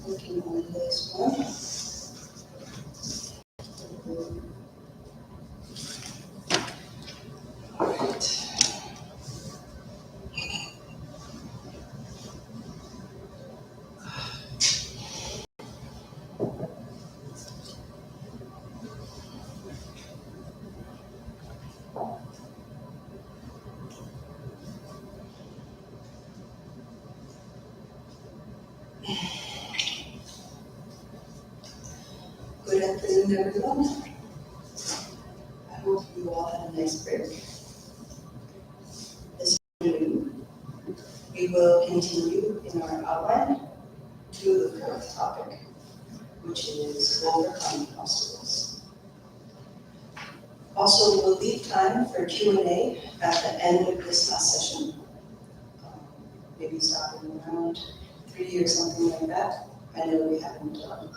working on this one. All right. Good afternoon, everyone. I hope you all had a nice break. This afternoon, we will continue in our outline to the fourth topic, which is overcoming obstacles. Also, we will leave time for Q&A at the end of this last session. Maybe stopping around 3 or something like that. I know we haven't enough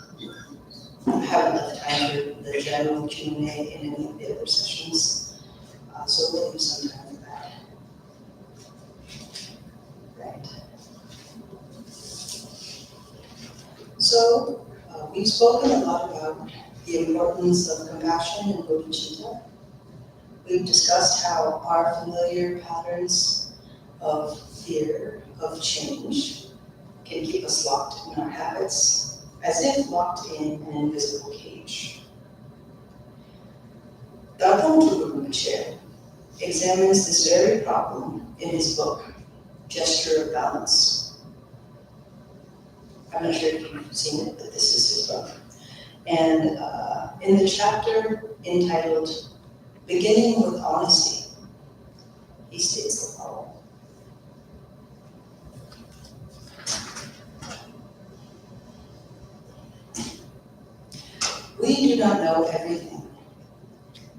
time for the general Q&A in any of the other sessions, so we'll leave some time for that. Right. So we've spoken a lot about the importance of compassion and bodhicitta. We've discussed how our familiar patterns of fear of change can keep us locked in our habits, as if locked in an invisible cage. Kunzang examines this very problem in his book, Gesture of Balance. I'm not sure if you've seen it, but this is his book. And in the chapter entitled Beginning with Honesty, he states the following. We do not know everything.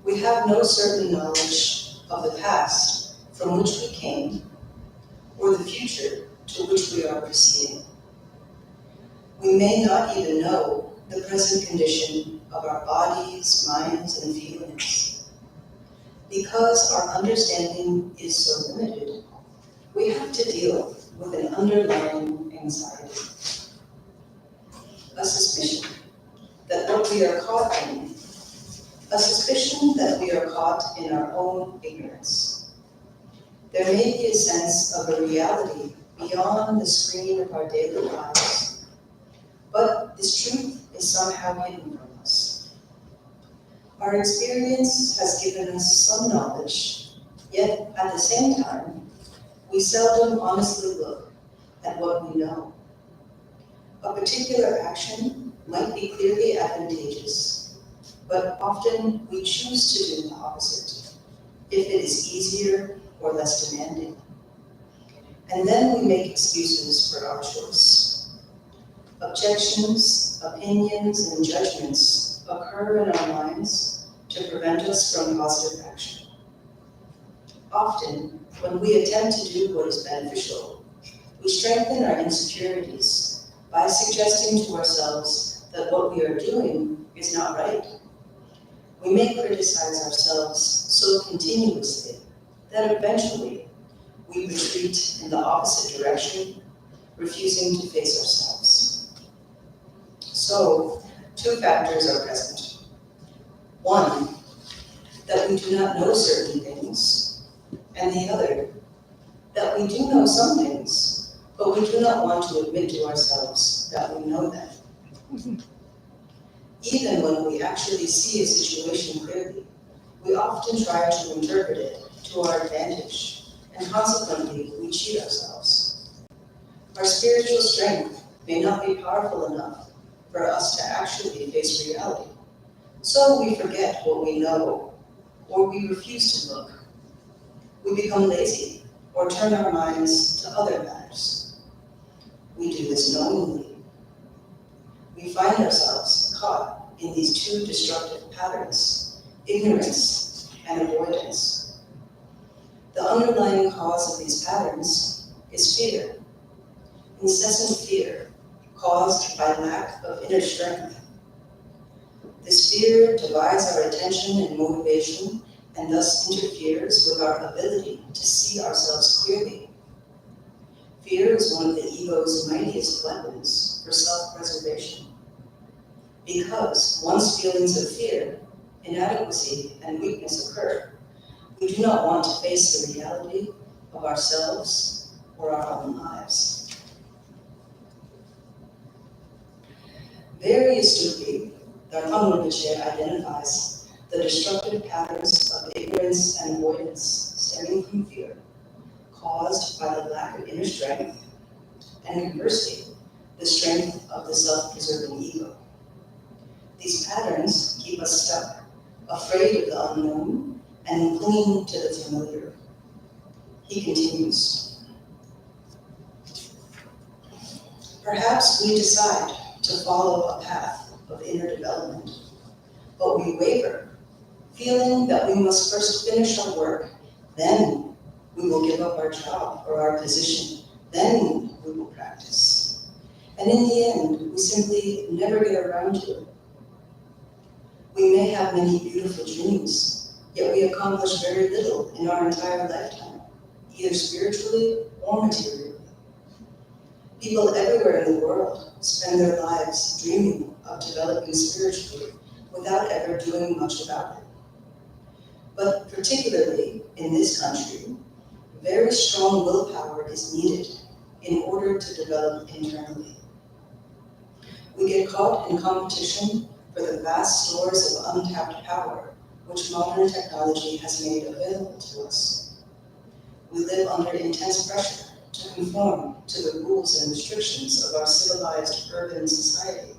We have no certain knowledge of the past from which we came, or the future to which we are proceeding. We may not even know the present condition of our bodies, minds, and feelings. Because our understanding is so limited, we have to deal with an underlying anxiety, a suspicion that what we are caught in, a suspicion that we are caught in our own ignorance. There may be a sense of a reality beyond the screen of our daily lives, but this truth is somehow hidden from us. Our experience has given us some knowledge, yet at the same time, we seldom honestly look at what we know. A particular action might be clearly advantageous, but often we choose to do the opposite, if it is easier or less demanding. And then we make excuses for our choice. Objections, opinions, and judgments occur in our minds to prevent us from positive action. Often, when we attempt to do what is beneficial, we strengthen our insecurities by suggesting to ourselves that what we are doing is not right. We may criticize ourselves so continuously that eventually we retreat in the opposite direction, refusing to face ourselves. So, two factors are present. One, that we do not know certain things, and the other, that we do know some things, but we do not want to admit to ourselves that we know them. Even when we actually see a situation clearly, we often try to interpret it to our advantage, and consequently, we cheat ourselves. Our spiritual strength may not be powerful enough for us to actually face reality. So we forget what we know, or we refuse to look. We become lazy, or turn our minds to other matters. We do this knowingly. We find ourselves caught in these two destructive patterns, ignorance and avoidance. The underlying cause of these patterns is fear, incessant fear caused by lack of inner strength. This fear divides our attention and motivation and thus interferes with our ability to see ourselves clearly. Fear is one of the ego's mightiest weapons for self-preservation. Because once feelings of fear, inadequacy, and weakness occur, we do not want to face the reality of ourselves or our own lives. Very astutely, Dharma Rinpoche identifies the destructive patterns of ignorance and avoidance stemming from fear, caused by the lack of inner strength, and conversely, the strength of the self-preserving ego. These patterns keep us stuck, afraid of the unknown, and clinging to the familiar. He continues, perhaps we decide to follow a path of inner development, but we waver, feeling that we must first finish our work, then we will give up our job or our position, then we will practice. And in the end, we simply never get around to it. We may have many beautiful dreams, yet we accomplish very little in our entire lifetime, either spiritually or materially. People everywhere in the world spend their lives dreaming of developing spiritually without ever doing much about it. But particularly in this country, very strong willpower is needed in order to develop internally. We get caught in competition for the vast stores of untapped power which modern technology has made available to us. We live under intense pressure to conform to the rules and restrictions of our civilized urban society.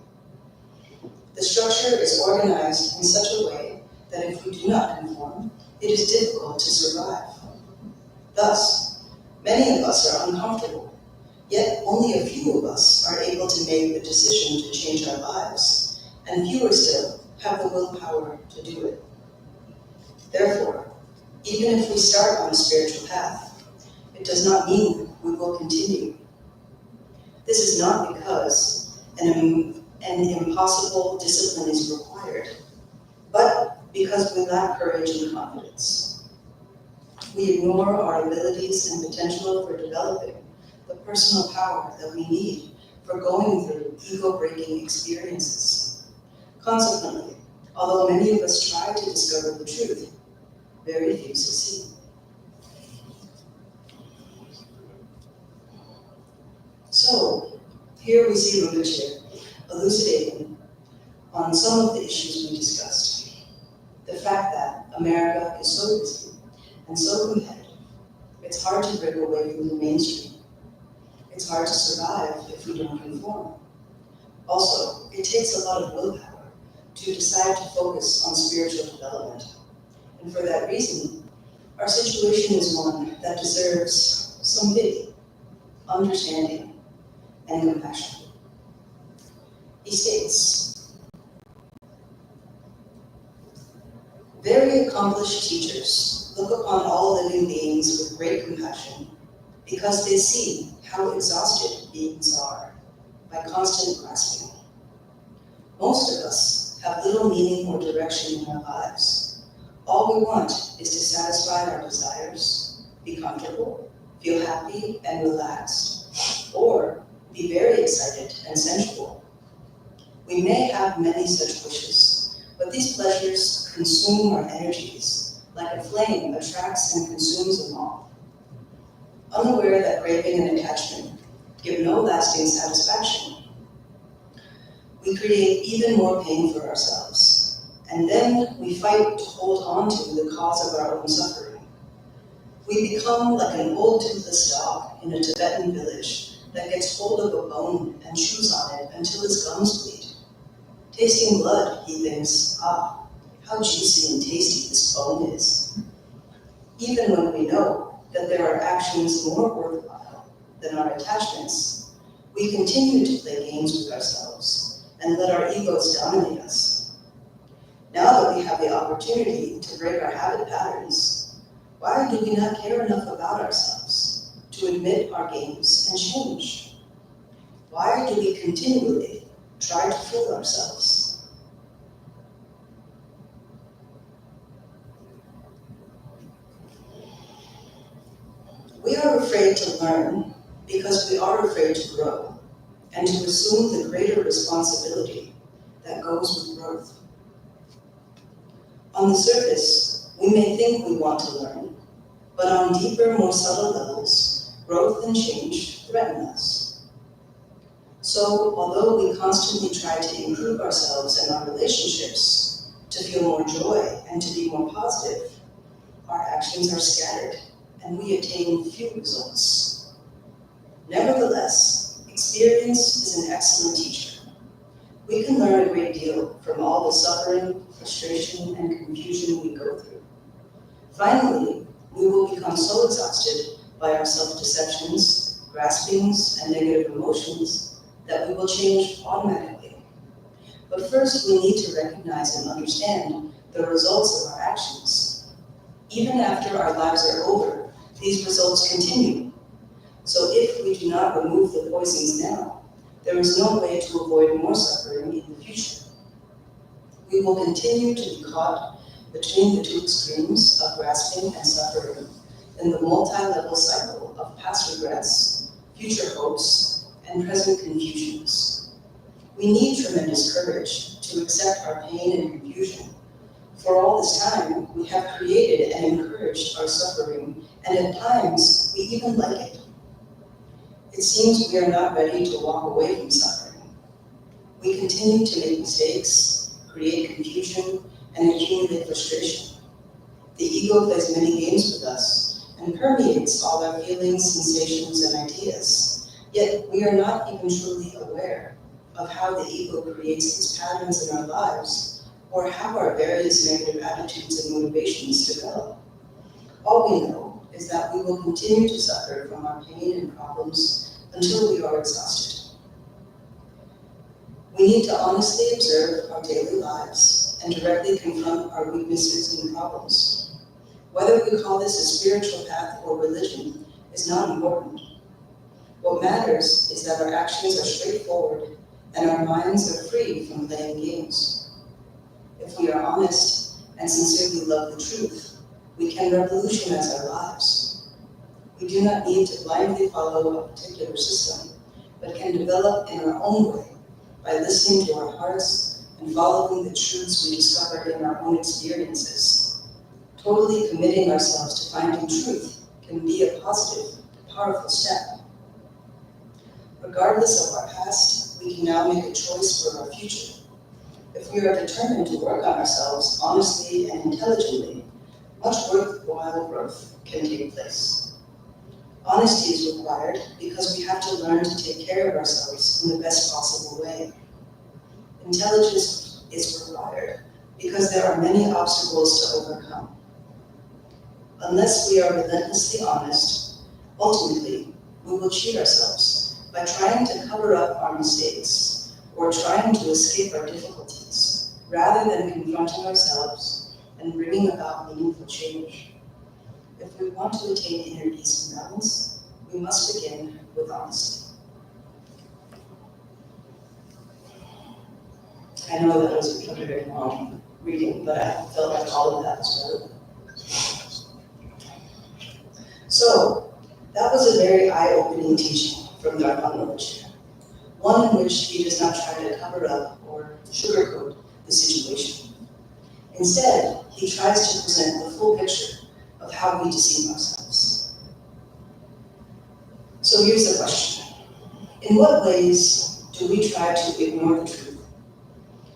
The structure is organized in such a way that if we do not conform, it is difficult to survive. Thus, many of us are uncomfortable, yet only a few of us are able to make the decision to change our lives, and fewer still have the willpower to do it. Therefore, even if we start on a spiritual path, it does not mean we will continue. This is not because an impossible discipline is required, but because we lack courage and confidence. We ignore our abilities and potential for developing the personal power that we need for going through ego-breaking experiences. Consequently, although many of us try to discover the truth, very few succeed. So, here we see Rinpoche elucidating on some of the issues we discussed. The fact that America is so busy and so competitive, it's hard to break away from the mainstream. It's hard to survive if we don't conform. Also, it takes a lot of willpower to decide to focus on spiritual development. And for that reason, our situation is one that deserves some pity, understanding, and compassion. He states, very accomplished teachers look upon all living beings with great compassion because they see how exhausted beings are by constant grasping. Most of us have little meaning or direction in our lives. All we want is to satisfy our desires, be comfortable, feel happy and relaxed, or be very excited and sensual. We may have many such wishes, but these pleasures consume our energies like a flame attracts and consumes a moth. Unaware that craving and attachment give no lasting satisfaction, we create even more pain for ourselves, and then we fight to hold on to the cause of our own suffering. We become like an old toothless dog in a Tibetan village that gets hold of a bone and chews on it until his gums bleed. Tasting blood, he thinks, ah, how juicy and tasty this bone is. Even when we know that there are actions more worthwhile than our attachments, we continue to play games with ourselves and let our egos dominate us. Now that we have the opportunity to break our habit patterns, why do we not care enough about ourselves to admit our games and change? Why do we continually try to fool ourselves? We are afraid to learn because we are afraid to grow and to assume the greater responsibility that goes with growth. On the surface, we may think we want to learn, but on deeper, more subtle levels, growth and change threaten us. So, although we constantly try to improve ourselves and our relationships, to feel more joy and to be more positive, our actions are scattered and we attain few results. Nevertheless, experience is an excellent teacher. We can learn a great deal from all the suffering, frustration, and confusion we go through. Finally, we will become so exhausted by our self-deceptions, graspings, and negative emotions that we will change automatically. But first, we need to recognize and understand the results of our actions. Even after our lives are over, these results continue. So if we do not remove the poisons now, there is no way to avoid more suffering in the future. We will continue to be caught between the two extremes of grasping and suffering in the multi-level cycle of past regrets, future hopes, and present confusions. We need tremendous courage to accept our pain and confusion. For all this time, we have created and encouraged our suffering, and at times, we even like it. It seems we are not ready to walk away from suffering. We continue to make mistakes, create confusion, and accumulate frustration. The ego plays many games with us and permeates all our feelings, sensations, and ideas. Yet we are not even truly aware of how the ego creates these patterns in our lives or how our various negative attitudes and motivations develop. All we know is that we will continue to suffer from our pain and problems until we are exhausted. We need to honestly observe our daily lives and directly confront our weaknesses and problems. Whether we call this a spiritual path or religion is not important. What matters is that our actions are straightforward and our minds are free from playing games. If we are honest and sincerely love the truth, we can revolutionize our lives. We do not need to blindly follow a particular system, but can develop in our own way by listening to our hearts and following the truths we discover in our own experiences. Totally committing ourselves to finding truth can be a positive, powerful step. Regardless of our past, we can now make a choice for our future. If we are determined to work on ourselves honestly and intelligently, much worthwhile growth can take place. Honesty is required because we have to learn to take care of ourselves in the best possible way. Intelligence is required because there are many obstacles to overcome. Unless we are relentlessly honest, ultimately, we will cheat ourselves by trying to cover up our mistakes or trying to escape our difficulties, rather than confronting ourselves and bringing about meaningful change. If we want to attain inner peace and balance, we must begin with honesty. I know that was a very long reading, but I felt like all of that was relevant. So, that was a very eye-opening teaching from Dharma Rinpoche, one in which he does not try to cover up or sugarcoat the situation. Instead, he tries to present the full picture of how we deceive ourselves. So here's the question. In what ways do we try to ignore the truth?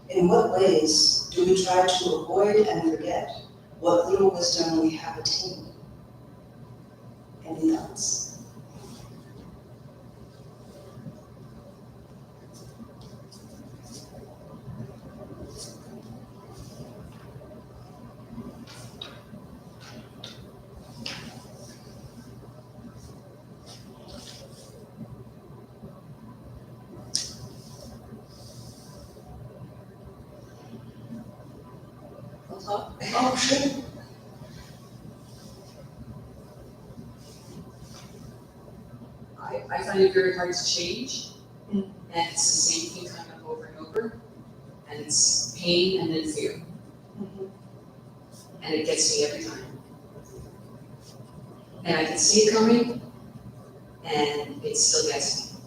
In what ways do we try to avoid and forget what little wisdom we have attained? Any thoughts? Oh, sure. I find it very hard to change, and it's the same thing coming up over and over, and it's pain and then fear, and it gets me every time. And I can see it coming, and it still gets me.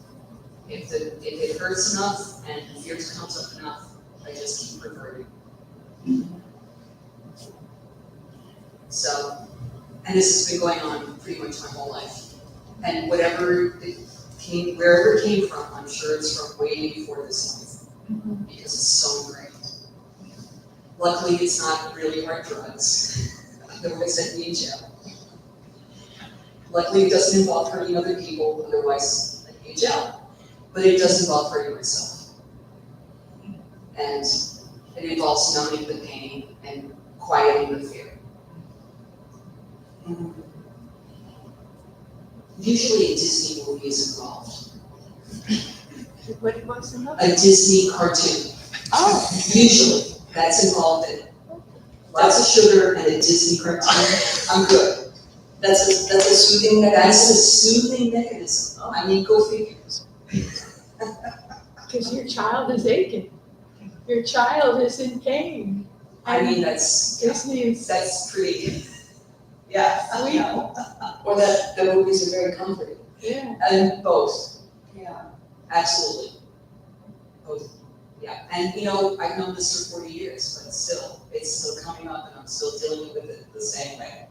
If it hurts enough and the fear comes up enough, I just keep reverting. So, and this has been going on pretty much my whole life. And wherever it came from, I'm sure it's from way before this life, because it's so ingrained. Luckily, it's not really hard drugs, otherwise I'd be in jail. Luckily, it doesn't involve hurting other people, otherwise I'd be in jail. But it does involve hurting myself. And it involves numbing the pain and quieting the fear. Usually a Disney movie is involved. What was it? A Disney cartoon. Oh. Usually, that's involved in it. Lots of sugar and a Disney cartoon, I'm good. That's a soothing mechanism. That's a soothing mechanism. I mean, go figure. Because your child is aching. Your child is in pain. I mean, that's pretty, yeah. Sweet. Or that the movies are very comforting. Yeah. And both, Yeah. absolutely. Both, yeah. And I've known this for 40 years, but still, it's still coming up and I'm still dealing with it the same way.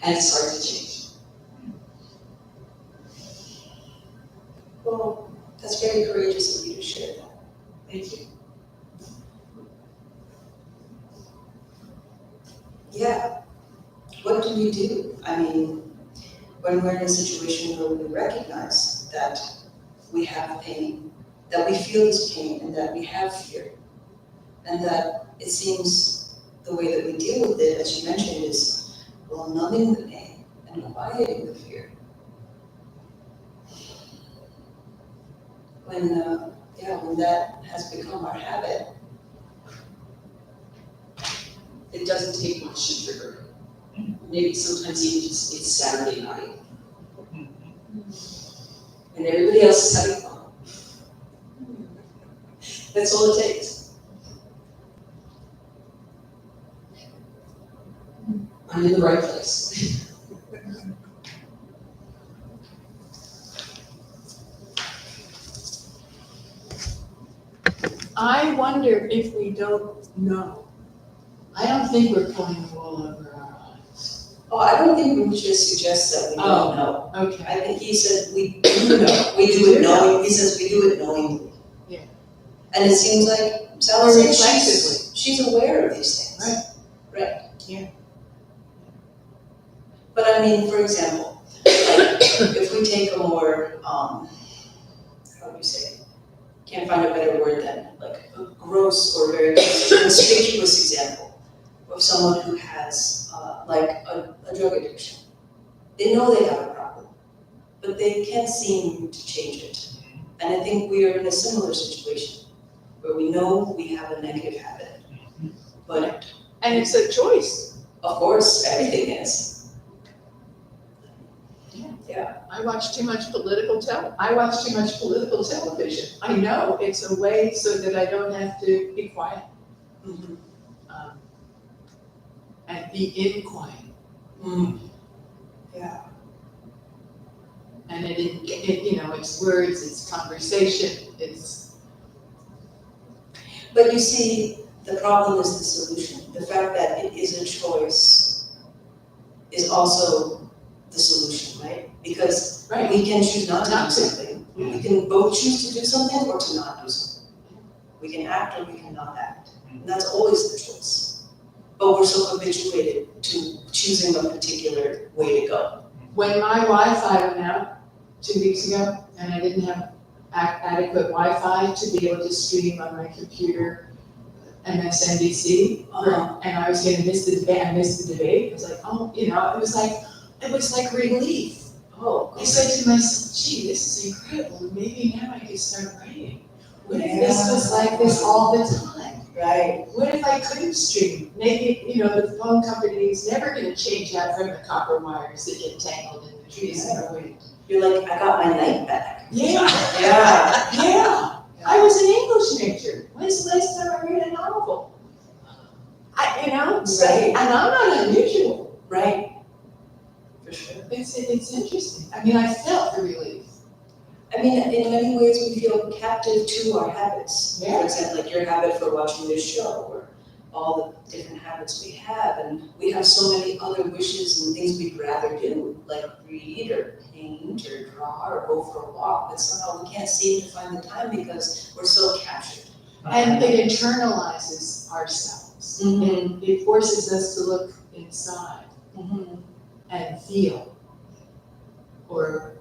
And it's hard to change. Well, that's very courageous of you to share that. Thank you. Yeah. What do we do? I mean, when we're in a situation where we recognize that we have pain, that we feel this pain, and that we have fear, and that it seems the way that we deal with it, as you mentioned, is, well, numbing the pain and quieting the fear. When that has become our habit, It doesn't take much to trigger. Maybe sometimes even just it's Saturday night. And everybody else is having fun. That's all it takes. I'm in the right place. I wonder if we don't know. I don't think we're pulling the wool over our eyes. oh, I don't think Rucha suggests that we don't know. Okay. I think he said we do know. We do it knowing. He says we do it knowingly. Yeah. And it seems like Sally Or says reflexively. she's aware of these things. Right. Yeah. But I mean, for example, like, if we take a more, how do you say it? Can't find a better word than like a gross or very conspicuous example of someone who has like a drug addiction. They know they have a problem, but they can't seem to change it. And I think we are in a similar situation where we know we have a negative habit, but And it's a choice. of course, everything is. I watch too much political television. I know it's a way so that I don't have to be quiet Mhm. and be in quiet. Yeah. And it's words, it's conversation, it's. But you see, the problem is the solution. The fact that it is a choice is also the solution, right? Because Right. we can choose not to Not do to. something. We can both choose to do something or to not do something. We can act or we cannot act. And that's always the choice. But we're so habituated to choosing a particular way to go. When my Wi-Fi went out 2 weeks ago, and I didn't have adequate Wi-Fi to be able to stream on my computer MSNBC, and I was gonna miss the debate, I missed the debate, I was like, oh, it was like relief. Oh, I said to myself, gee, this is incredible, maybe now I could start writing. What if this was like this all the time? right. What if I couldn't stream? Maybe, the phone company is never gonna change out from the copper wires that get tangled in the trees in the wind. You're like, I got my night back. Yeah, Yeah. yeah. I was an English major. When's the last time I read a novel? Right. And I'm not unusual. Right. for sure. It's interesting. I mean, I felt the relief. I mean, in many ways, we feel captive to our habits. Yeah. For example, like your habit for watching this show, or all the different habits we have, and we have so many other wishes and things we'd rather do, like read or paint or draw or go for a walk, but somehow we can't seem to find the time because we're so captured. And it internalizes ourselves. Mhm. It forces us to look inside and feel, or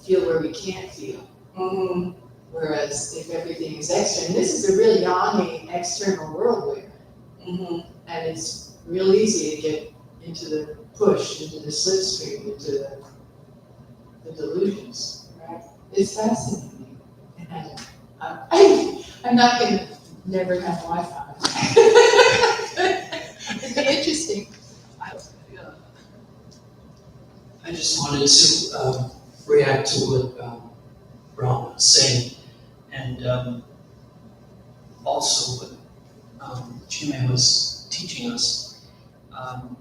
feel where we can't feel. Mhm. Whereas if everything is external, and this is a really yawning external world we're in, Mhm. and it's real easy to get into the push, into the slipstream, into the delusions. Right. It's fascinating. And I'm not gonna never have Wi-Fi. It'd be interesting. I just wanted to react to what Ron was saying, and also what Chime was teaching us.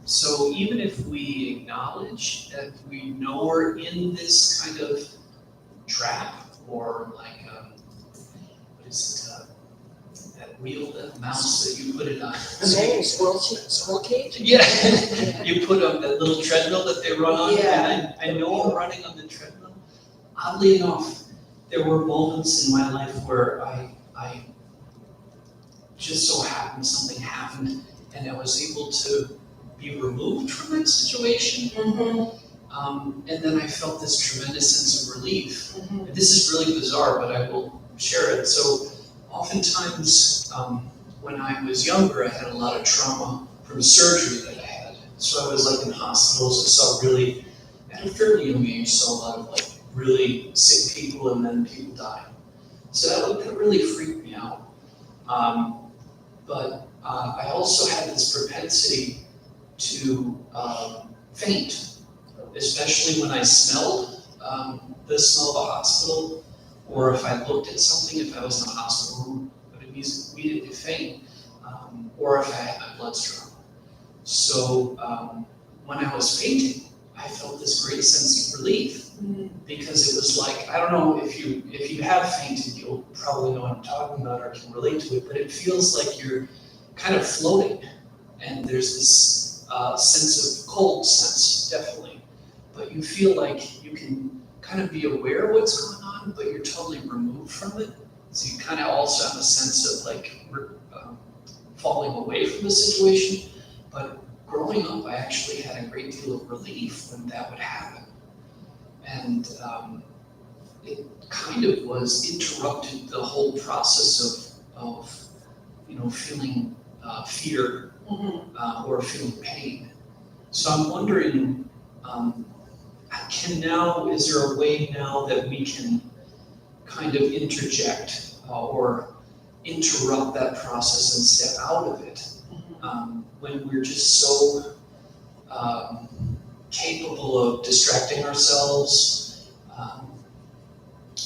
So even if we acknowledge that we know we're in this kind of trap, or like, what is it, that wheel, that mouse that you put it on? Squirrel cage? Yeah, you put on that little treadmill that they run on, Yeah. and I know I'm running on the treadmill. Oddly enough, there were moments in my life where I just so happened, something happened, and I was able to be removed from that situation. Mhm. And then I felt this tremendous sense of relief. Mhm. And this is really bizarre, but I will share it. So oftentimes, when I was younger, I had a lot of trauma from surgery that I had. So I was like in hospitals. I saw really, at a fairly young age, saw a lot of like really sick people, and then people die. So that really freaked me out. But I also had this propensity to faint, especially when I smelled the smell of a hospital, or if I looked at something, if I was in a hospital room, I would immediately faint, or if I had my blood strong. So when I was fainting, I felt this great sense of relief, because it was like, I don't know if you have fainted, you'll probably know what I'm talking about or can relate to it, but it feels like you're kind of floating, and there's this sense of cold sense, definitely, but you feel like you can kind of be aware of what's going on, but you're totally removed from it. So you kind of also have a sense of like falling away from the situation. But growing up, I actually had a great deal of relief when that would happen. And it kind of interrupted the whole process of feeling fear or feeling pain. So I'm wondering, is there a way now that we can kind of interject or interrupt that process and step out of it when we're just so capable of distracting ourselves,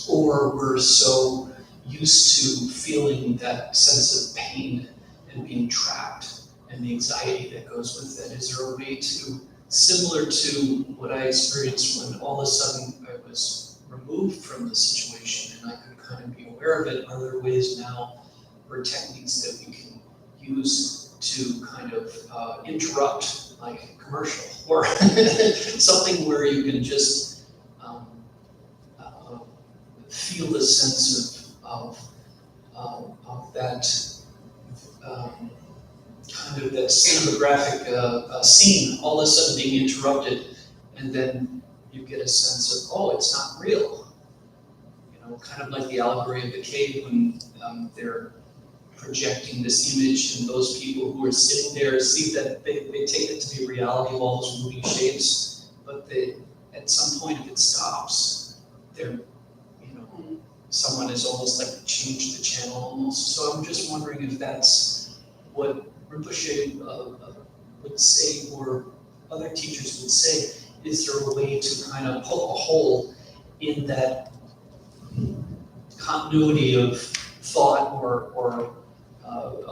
or we're so used to feeling that sense of pain and being trapped and the anxiety that goes with it? Is there a way to, similar to what I experienced when all of a sudden I was removed from the situation and I could kind of be aware of it, are there ways now or techniques that we can use to kind of interrupt, like a commercial or something where you can just feel the sense of that kind of that cinematographic scene all of a sudden being interrupted, and then you get a sense of, oh, it's not real. Kind of like the allegory of the cave when they're projecting this image, and those people who are sitting there see that they take it to be reality of all those moving shapes, but at some point if it stops, someone is almost like changed the channel almost. So I'm just wondering if that's what Rinpoche would say, or other teachers would say. Is there a way to kind of poke a hole in that continuity of thought or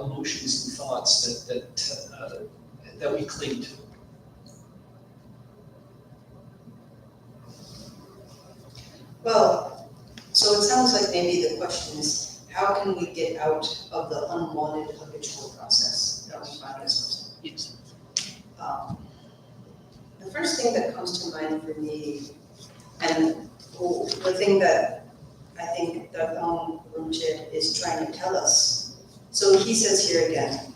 emotions and thoughts that we cling to? Well, so it sounds like maybe the question is, how can we get out of the unwanted habitual process that we find ourselves in? Yes. The first thing that comes to mind for me, and the thing that I think that Rumchit is trying to tell us, so he says here again,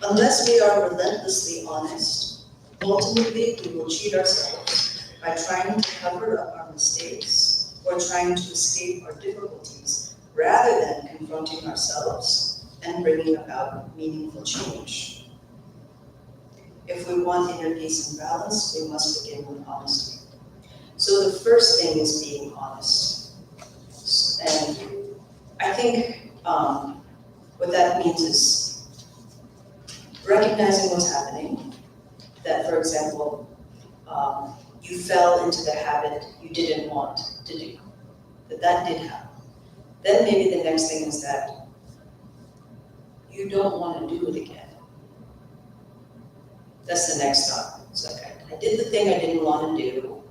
unless we are relentlessly honest, ultimately we will cheat ourselves by trying to cover up our mistakes or trying to escape our difficulties rather than confronting ourselves and bringing about meaningful change. If we want inner peace and balance, we must begin with honesty. So the first thing is being honest. And I think what that means is recognizing what's happening, that for example, you fell into the habit you didn't want to do, that did happen. Then maybe the next thing is that you don't want to do it again. That's the next thought. It's like, I did the thing I didn't want to do,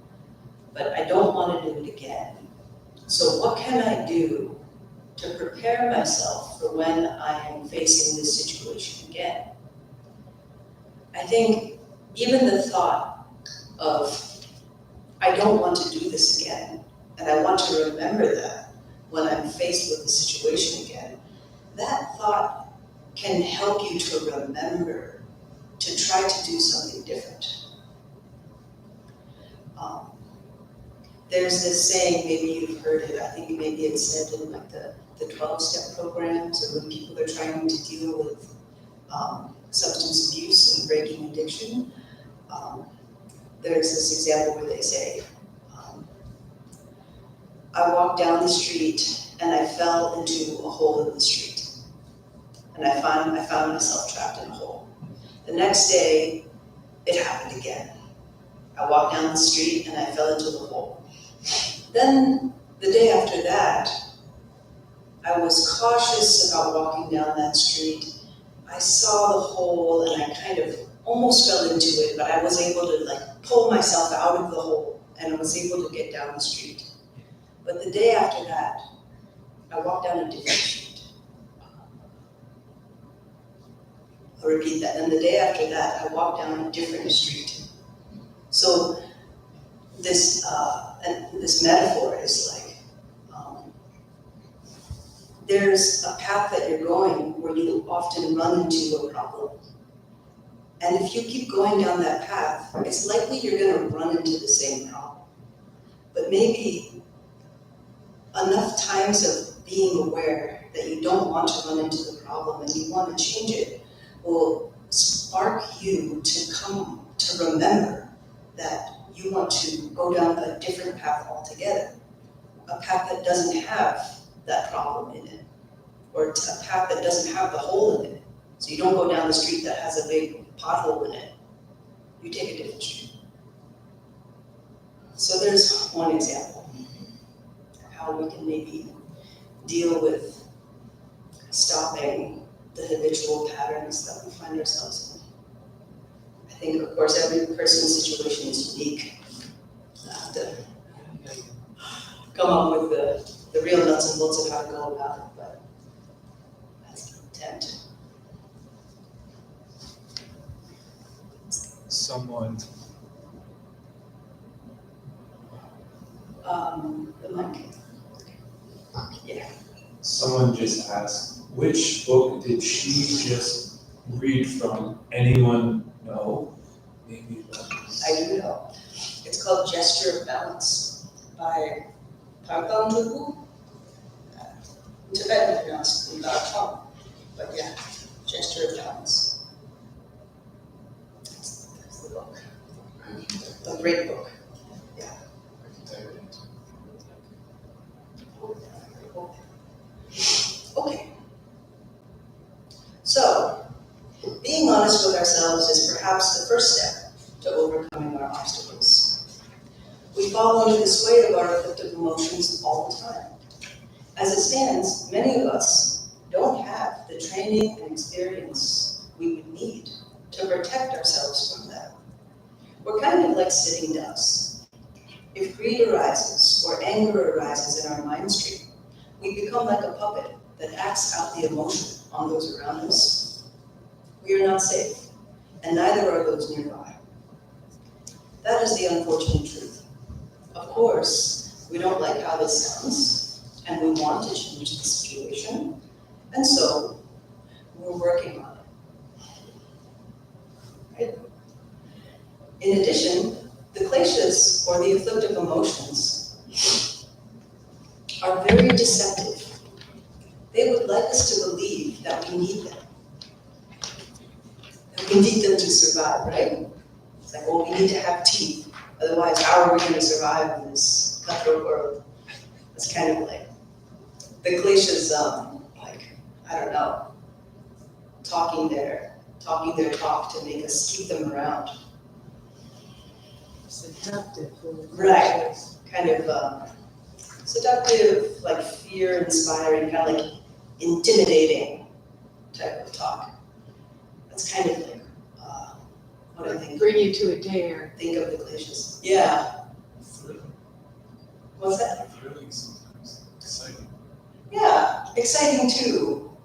but I don't want to do it again. So what can I do to prepare myself for when I am facing this situation again? I think even the thought of, I don't want to do this again, and I want to remember that when I'm faced with the situation again, that thought can help you to remember to try to do something different. There's this saying, maybe you've heard it, I think maybe it's said in like the 12-step programs, or when people are trying to deal with substance abuse and breaking addiction. There's this example where they say, I walked down the street and I fell into a hole in the street. And I found myself trapped in a hole. The next day, it happened again. I walked down the street and I fell into the hole. Then, the day after that, I was cautious about walking down that street. I saw the hole and I kind of almost fell into it, but I was able to like pull myself out of the hole and I was able to get down the street. But the day after that, I walked down a different street. I'll repeat that. And the day after that, I walked down a different street. So this metaphor is like, there's a path that you're going where you often run into a problem. And if you keep going down that path, it's likely you're going to run into the same problem. But maybe enough times of being aware that you don't want to run into the problem and you want to change it will spark you to come to remember that you want to go down a different path altogether, a path that doesn't have that problem in it, or a path that doesn't have the hole in it. So you don't go down the street that has a big pothole in it. You take a different street. So there's one example of how we can maybe deal with stopping the habitual patterns that we find ourselves in. I think, of course, every person's situation is unique. I have to come up with the real nuts and bolts of how to go about it, but that's the intent. Someone, The mic. Yeah. someone just asked, which book did she just read from? Anyone know? Maybe I do know. It's called Gesture of Balance by Parkang Tuku. In Tibetan pronounced Kunzang, but yeah, Gesture of Balance. That's the book. A great book. I can type it into. Okay. So, being honest with ourselves is perhaps the first step to overcoming our obstacles. We fall under the sway of our afflictive emotions all the time. As it stands, many of us don't have the training and experience we would need to protect ourselves from them. We're kind of like sitting ducks. If greed arises or anger arises in our mind stream, we become like a puppet that acts out the emotion on those around us. We are not safe, and neither are those nearby. That is the unfortunate truth. Of course, we don't like how this sounds, and we want to change the situation, and so we're working on it. Right? In addition, the kleshas, or the afflictive emotions, are very deceptive. They would like us to believe that we need them. That we need them to survive, right? It's like, well, we need to have teeth, otherwise how are we going to survive in this cutthroat world? It's kind of like, the kleshas, I don't know, talking their talk to make us keep them around. Seductive. Right. Kind of seductive, like fear-inspiring, kind of like intimidating type of talk. That's kind of like what I think. Bring you to a dare. Think of the kleshas. Yeah. Thrilling. What's that? Thrilling sometimes, exciting. Yeah, exciting too.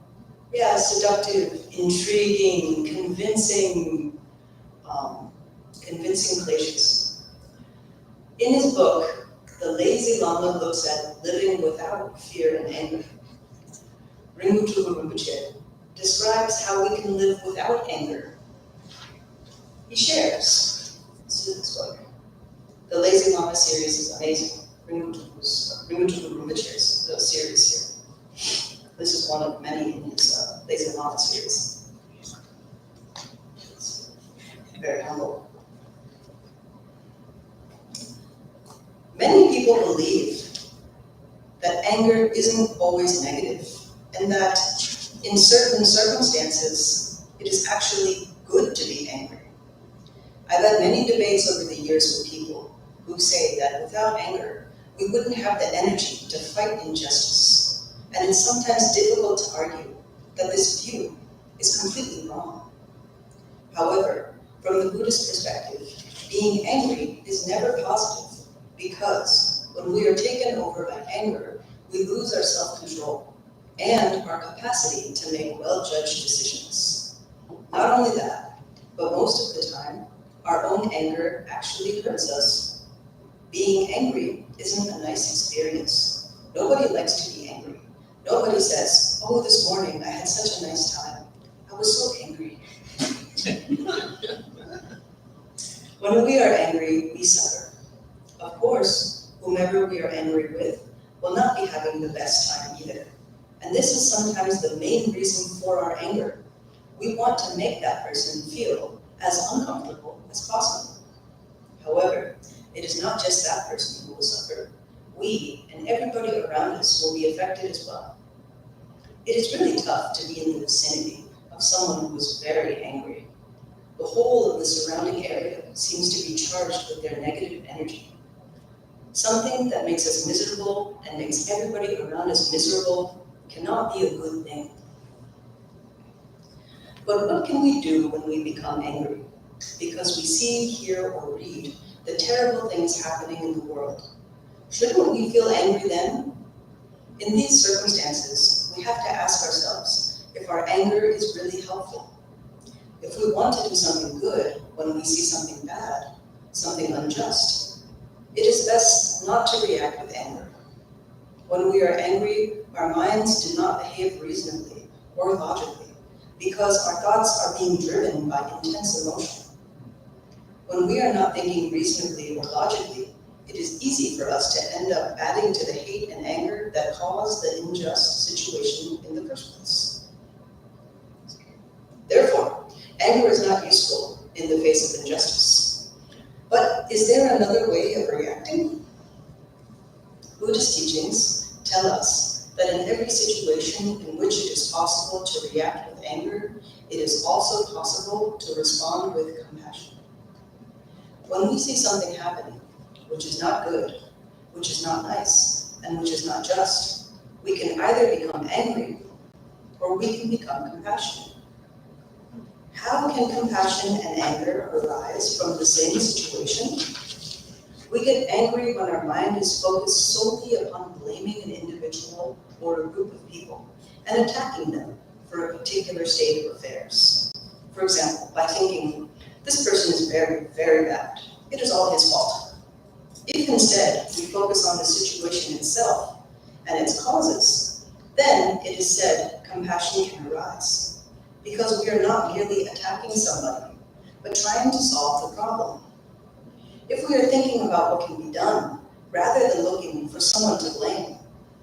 Yeah, seductive, intriguing, convincing kleshas. In his book, The Lazy Lama looks at living without fear and anger. Rinpoche Rinpoche describes how we can live without anger. He shares. This is his book. The Lazy Lama series is amazing. Rinpoche Rinpoche's series here. This is one of many in his Lazy Lama series. It's very humble. Many people believe that anger isn't always negative, and that in certain circumstances, it is actually good to be angry. I've had many debates over the years with people who say that without anger, we wouldn't have the energy to fight injustice, and it's sometimes difficult to argue that this view is completely wrong. However, from the Buddhist perspective, being angry is never positive, because when we are taken over by anger, we lose our self-control and our capacity to make well-judged decisions. Not only that, but most of the time, our own anger actually hurts us. Being angry isn't a nice experience. Nobody likes to be angry. Nobody says, oh, this morning I had such a nice time. I was so angry. When we are angry, we suffer. Of course, whomever we are angry with will not be having the best time either. And this is sometimes the main reason for our anger. We want to make that person feel as uncomfortable as possible. However, it is not just that person who will suffer. We and everybody around us will be affected as well. It is really tough to be in the vicinity of someone who is very angry. The whole of the surrounding area seems to be charged with their negative energy. Something that makes us miserable and makes everybody around us miserable cannot be a good thing. But what can we do when we become angry? Because we see, hear, or read the terrible things happening in the world. Shouldn't we feel angry then? In these circumstances, we have to ask ourselves if our anger is really helpful. If we want to do something good when we see something bad, something unjust, it is best not to react with anger. When we are angry, our minds do not behave reasonably or logically, because our thoughts are being driven by intense emotion. When we are not thinking reasonably or logically, it is easy for us to end up adding to the hate and anger that caused the unjust situation in the first place. Therefore, anger is not useful in the face of injustice. But is there another way of reacting? Buddhist teachings tell us that in every situation in which it is possible to react with anger, it is also possible to respond with compassion. When we see something happening, which is not good, which is not nice, and which is not just, we can either become angry or we can become compassionate. How can compassion and anger arise from the same situation? We get angry when our mind is focused solely upon blaming an individual or a group of people and attacking them for a particular state of affairs. For example, by thinking, this person is very, very bad. It is all his fault. If instead we focus on the situation itself and its causes, then it is said compassion can arise, because we are not merely attacking somebody, but trying to solve the problem. If we are thinking about what can be done, rather than looking for someone to blame,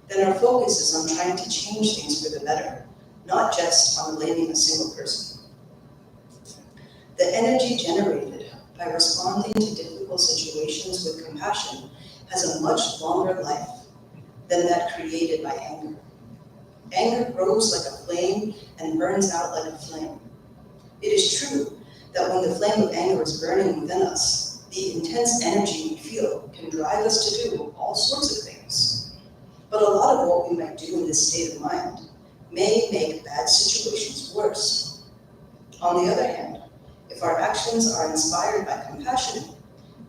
then our focus is on trying to change things for the better, not just on blaming a single person. The energy generated by responding to difficult situations with compassion has a much longer life than that created by anger. Anger grows like a flame and burns out like a flame. It is true that when the flame of anger is burning within us, the intense energy we feel can drive us to do all sorts of things. But a lot of what we might do in this state of mind may make bad situations worse. On the other hand, if our actions are inspired by compassion,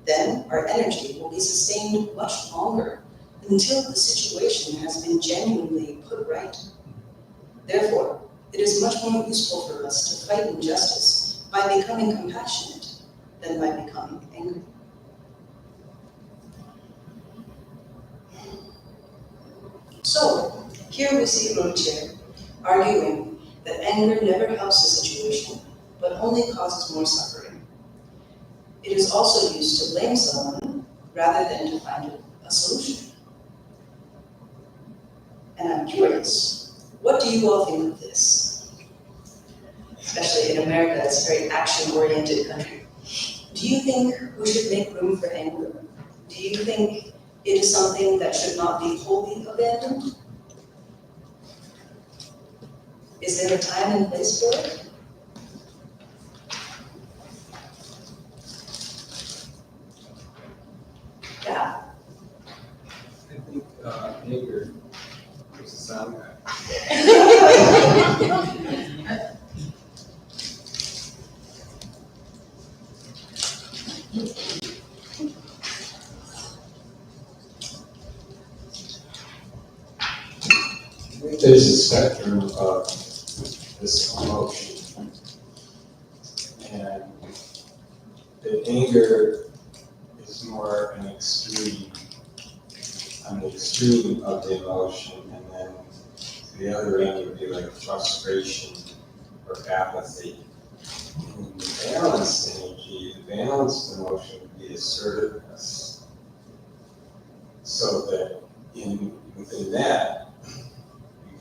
then our energy will be sustained much longer until the situation has been genuinely put right. Therefore, it is much more useful for us to fight injustice by becoming compassionate than by becoming angry. So, here we see Rinpoche arguing that anger never helps a situation, but only causes more suffering. It is also used to blame someone rather than to find a solution. And I'm curious, what do you all think of this? Especially in America, it's a very action-oriented country. Do you think we should make room for anger? Do you think it is something that should not be wholly abandoned? Is there a time and place for it? Yeah. I think anger makes it sound bad. I think there's a spectrum of this emotion, and the anger is more an extreme, on the extreme of the emotion, and then the other end would be like frustration or apathy. And the balanced energy, the balanced emotion would be assertiveness, so that within that,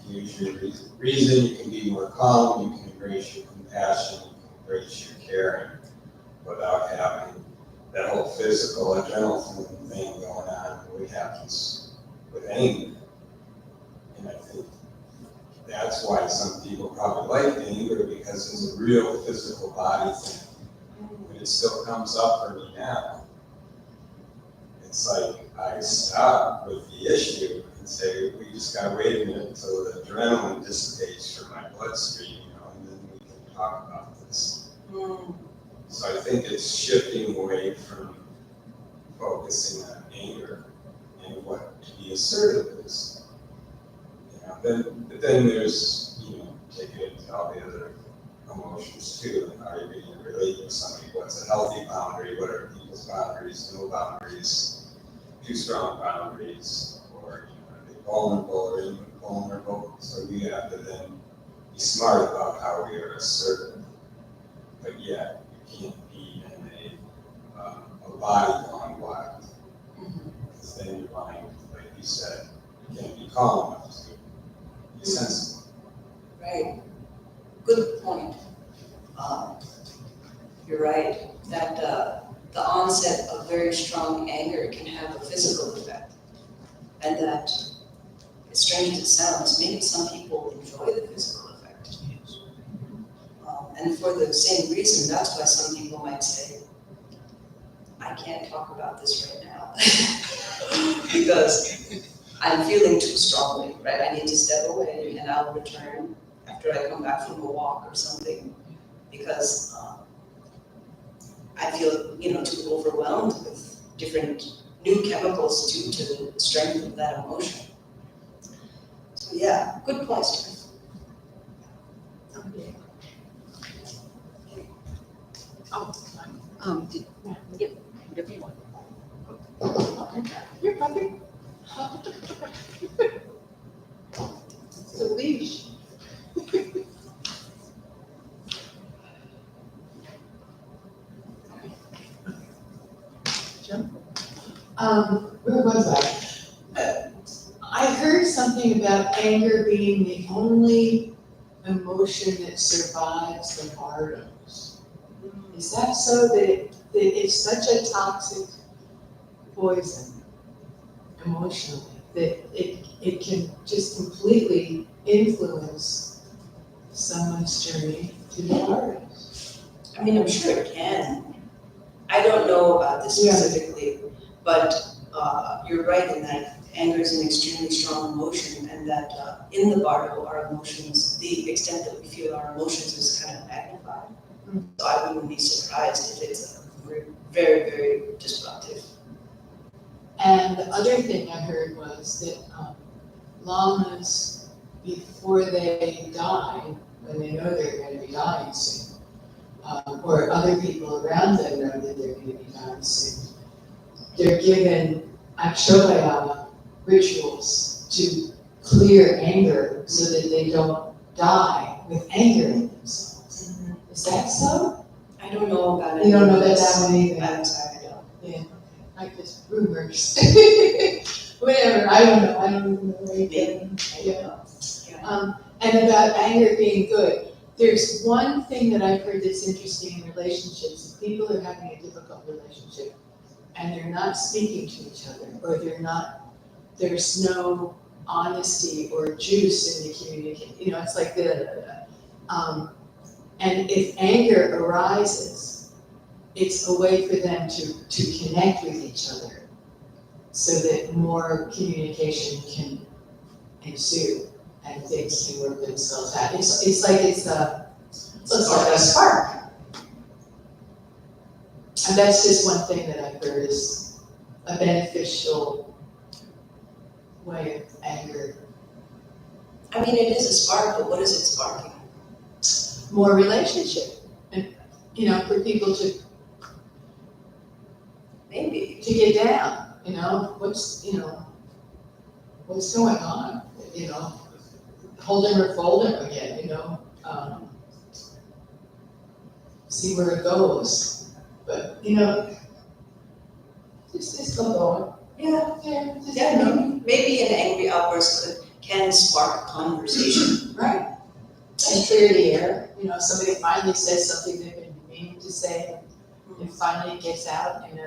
you can use your reason, you can be more calm, you can embrace your compassion, you can embrace your caring, without having that whole physical adrenaline thing going on, what happens with anger. And I think that's why some people probably like anger, because it's a real physical body thing. But it still comes up for me now. It's like I stop with the issue and say, we just gotta wait a minute until the adrenaline dissipates from my bloodstream, and then we can talk about this. So I think it's shifting away from focusing on anger and what to be assertive is. But then there's, taking it to all the other emotions too, and how you're going to relate with somebody. What's a healthy boundary? What are people's boundaries? No boundaries? Too strong boundaries? Or are they vulnerable or invulnerable? So we have to then be smart about how we are assertive. But yet, you can't be in a body gone wild. Because then your mind, like you said, you can't be calm enough to be sensible. Right. Good point. You're right that the onset of very strong anger can have a physical effect. And that, as strange as it sounds, maybe some people enjoy the physical effect. And for the same reason, that's why some people might say, I can't talk about this right now because I'm feeling too strongly, right? I need to step away and I'll return after I come back from a walk or something, because I feel, too overwhelmed with different new chemicals due to the strength of that emotion. So yeah, good points. Whatever you want. You're puppy. It's a leash. Where was I? I heard something about anger being the only emotion that survives the martyrs. Is that so that it's such a toxic poison emotionally that it can just completely influence someone's journey to the martyrs? I mean, I'm sure it can. I don't know about this specifically, but you're right in that anger is an extremely strong emotion, and that in the bardo, our emotions, the extent that we feel our emotions is kind of magnified. So I wouldn't be surprised if it's very, very disruptive. And the other thing I heard was that lamas, before they die, when they know they're going to be dying soon, or other people around them know that they're going to be dying soon, they're given akshobayama rituals to clear anger so that they don't die with anger in themselves. Is that so? I don't know about it. You don't know that one either? I'm sorry, I don't. Yeah, like just rumors. Whatever, I don't know anything. Yeah. And about anger being good. There's one thing that I've heard that's interesting in relationships. If people are having a difficult relationship and they're not speaking to each other, or there's no honesty or juice in the communication. You know, it's like and if anger arises, it's a way for them to connect with each other so that more communication can ensue and things can work themselves out. It's like a spark. And that's just one thing that I've heard is a beneficial way of anger. I mean, it is a spark, but what is it sparking? More relationship, and for people to Maybe. get down. What's going on? Hold him or fold him again. See where it goes. But just go going. Maybe an angry outburst can spark conversation. Right. And clear the air. Somebody finally says something they've been meaning to say, and it finally gets out in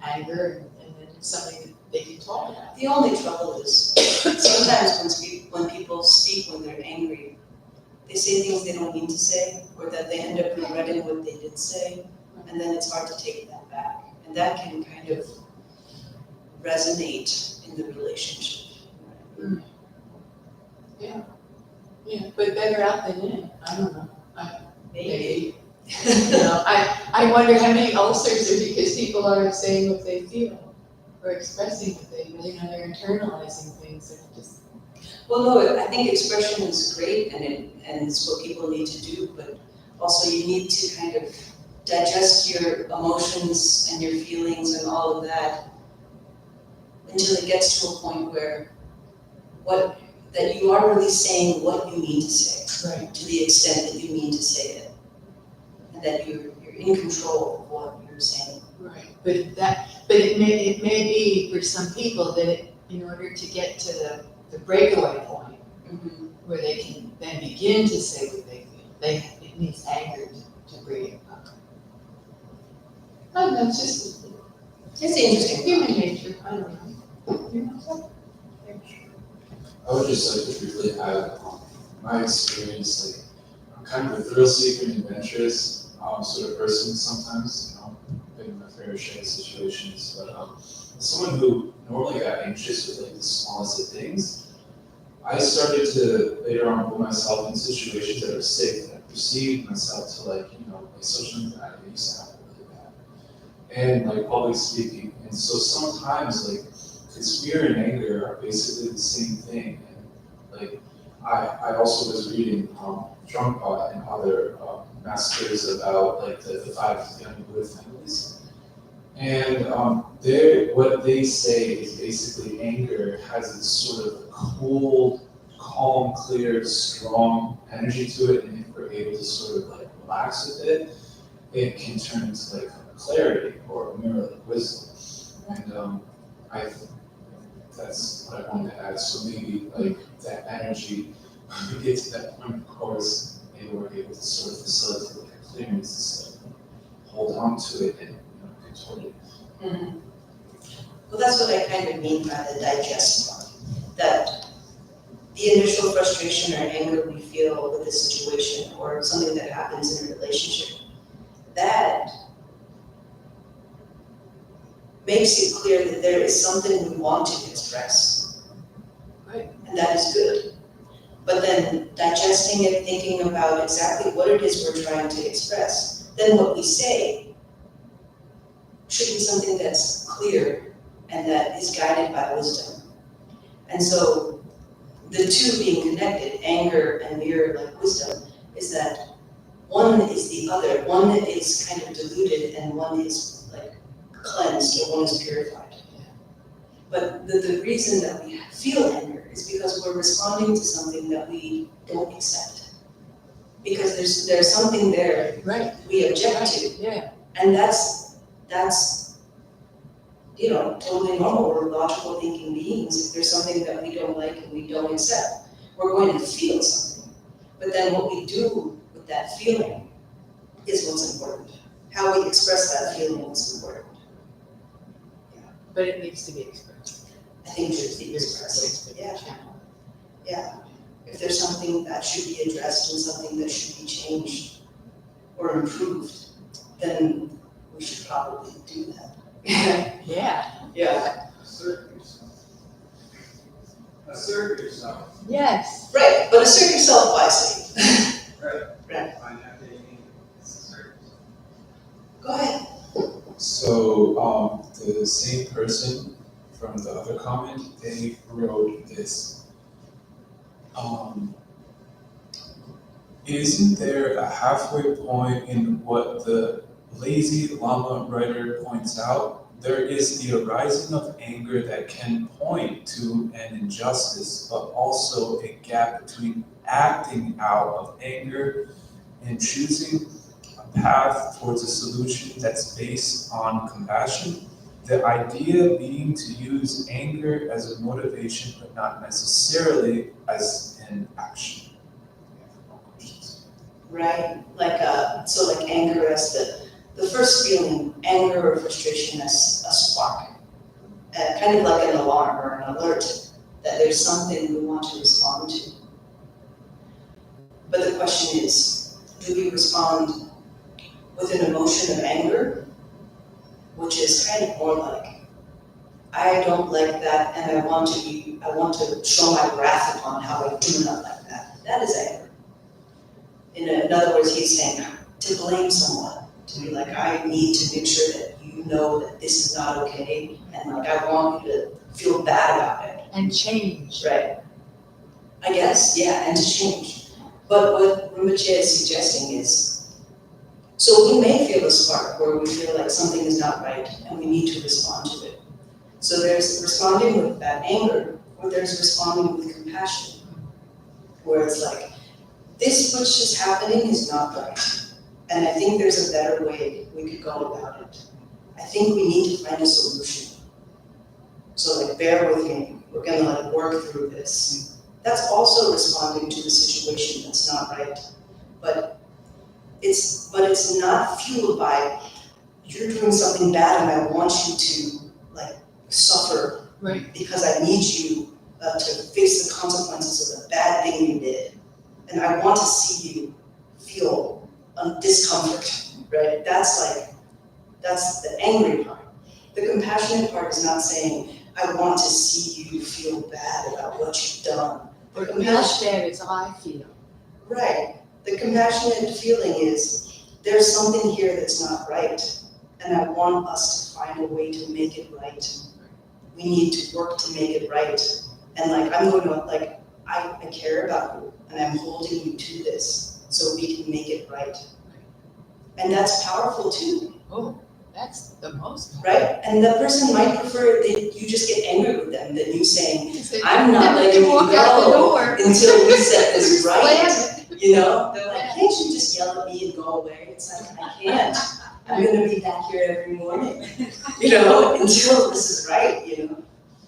anger, and then it's something that they can talk about. The only trouble is sometimes when people speak when they're angry, they say things they don't mean to say, or that they end up regretting what they did say, and then it's hard to take that back. And that can kind of resonate in the relationship. Yeah, but better out than in. I don't know. Maybe. I wonder how many ulcers are because people aren't saying what they feel or expressing what they feel. They're internalizing things that just. Well, no, I think expression is great, and it's what people need to do, but also you need to kind of digest your emotions and your feelings and all of that until it gets to a point where that you are really saying what you mean to say, Right. to the extent that you mean to say it, and that you're in control of what you're saying. Right, but it may be for some people that in order to get to the breakaway point where they can then begin to say what they feel, it needs anger to bring it up. Oh, that's just It's interesting. human nature. I don't know. I would just like to briefly add my experience. I'm kind of a thrill seeker and adventurous sort of person sometimes. Been in my fair share of situations, but someone who normally got anxious with the smallest of things, I started to later on put myself in situations that are safe. I perceived myself to like social anxiety. I used to have it really bad. and like public speaking. And so sometimes like, because fear and anger are basically the same thing. And like, I also was reading Trungpa and other masters about like the five young Buddha families. And what they say is basically anger has this sort of cold, calm, clear, strong energy to it, and if we're able to sort of like relax with it, it can turn into like clarity or a mirror like wisdom. And that's what I wanted to add. So maybe like that energy, when we get to that point, of course, maybe we're able to sort of facilitate like a clearness instead of hold on to it and contort it. Mhm. Well, that's what I kind of mean by the digest part. That the initial frustration or anger we feel with a situation or something that happens in a relationship, that makes it clear that there is something we want to express. Right. And that is good. But then digesting it, thinking about exactly what it is we're trying to express, then what we say should be something that's clear and that is guided by wisdom. And so the two being connected, anger and mirror like wisdom, is that one is the other. One is kind of diluted and one is like cleansed or one is purified. But the reason that we feel anger is because we're responding to something that we don't accept. Because there's something there Right. we object to. Yeah. And that's totally normal. We're logical thinking beings. If there's something that we don't like and we don't accept, we're going to feel something. But then what we do with that feeling is what's important. How we express that feeling is important. But it needs to be expressed. I think it should be expressed. Yeah. If there's something that should be addressed and something that should be changed or improved, then we should probably do that. Yeah. Yeah. Assert yourself. Yes. Right, but assert yourself wisely. Right. Find out that you need to assert yourself. Go ahead. So the same person from the other comment, they wrote this. Isn't there a halfway point in what the lazy Lama writer points out? There is the arising of anger that can point to an injustice, but also a gap between acting out of anger and choosing a path towards a solution that's based on compassion. The idea being to use anger as a motivation, but not necessarily as an action. Right, so anger as the first feeling, anger or frustration as a spark. Kind of like an alarm or an alert that there's something we want to respond to. But the question is, do we respond with an emotion of anger, which is kind of more like, I don't like that and I want to show my wrath upon how I do not like that. That is anger. In other words, he's saying to blame someone, to be like, I need to make sure that you know that this is not okay, and I want you to feel bad about it. And change. Right. I guess, yeah, and to change. But what Rinpoche is suggesting is, so we may feel a spark where we feel like something is not right and we need to respond to it. So there's responding with that anger, or there's responding with compassion, where it's like, this which is happening is not right. And I think there's a better way we could go about it. I think we need to find a solution. So bear with me, we're gonna work through this. That's also responding to the situation that's not right. But it's not fueled by, you're doing something bad and I want you to suffer. Right. Because I need you to face the consequences of the bad thing you did. And I want to see you feel discomfort, right? That's the angry part. The compassionate part is not saying, I want to see you feel bad about what you've done. Or as bad as I feel. Right. The compassionate feeling is, there's something here that's not right. and I want us to find a way to make it right. We need to work to make it right. And like, I'm going to, like, I care about you, and I'm holding you to this so we can make it right. And that's powerful too, Oh, that's the most. right? And the person might prefer that you just get angry with them than you saying, Say, I'm not letting you walk out the go door. until we set this right. Slam it. You know, they're like, can't you just yell at me and go away? It's like, I can't. I'm gonna be back here every morning, you know, until this is right, you know?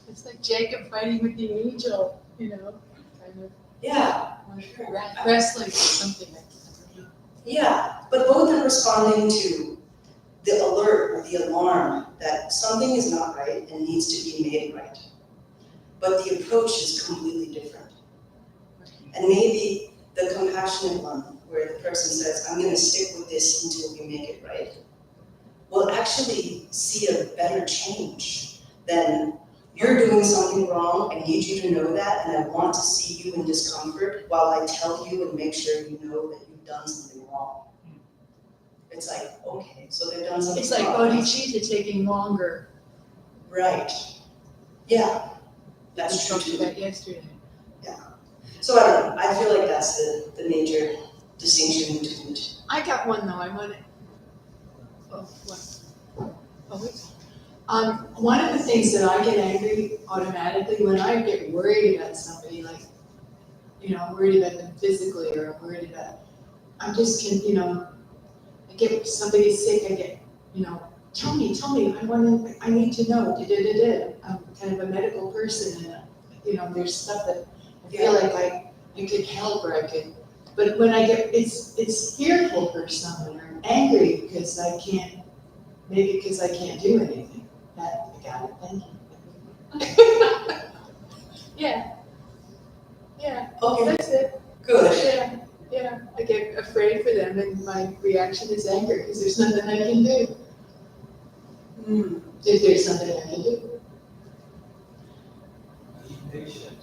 It's like Jacob fighting with the angel, you know, kind of Yeah, wrestling or something like that. yeah, but both are responding to the alert or the alarm that something is not right and needs to be made right. But the approach is completely different. And maybe the compassionate one, where the person says, I'm gonna stick with this until we make it right, will actually see a better change than you're doing something wrong, I need you to know that, and I want to see you in discomfort while I tell you and make sure you know that you've done something wrong. It's like, okay, so they've done something It's like wrong. bodhicitta taking longer. Right, yeah, that's We true talked too. about yesterday. So I don't know, I feel like that's the major distinction between the two. I got one though, I want to. Oh, what? Oh, wait. One of the things that I get angry automatically when I get worried about somebody, like, you know, I'm worried about them physically, or I'm worried about, I'm just, you know, I get somebody sick, I get, you know, tell me, I need to know, I'm kind of a medical person, and, you know, there's stuff that I feel like I could help, or I could, but when I get, it's fearful for someone, or I'm angry because I can't, maybe because I can't do anything. That, I got it, thank you. Yeah. Yeah, Okay, that's it. good. Yeah, I get afraid for them, and my reaction is anger, because there's nothing I can do. If there's something I can do. Be patient.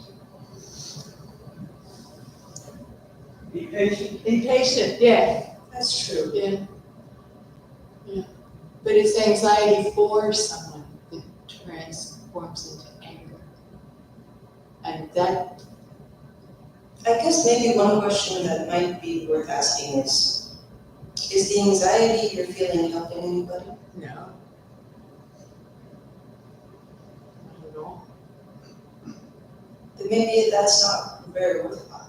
Be patient. Be patient, yeah, That's true. yeah. Yeah, but it's anxiety for someone that transforms into anger. And that, I guess maybe one question that might be worth asking is the anxiety you're feeling helping anybody? no. Not at all. Then maybe that's not very worthwhile.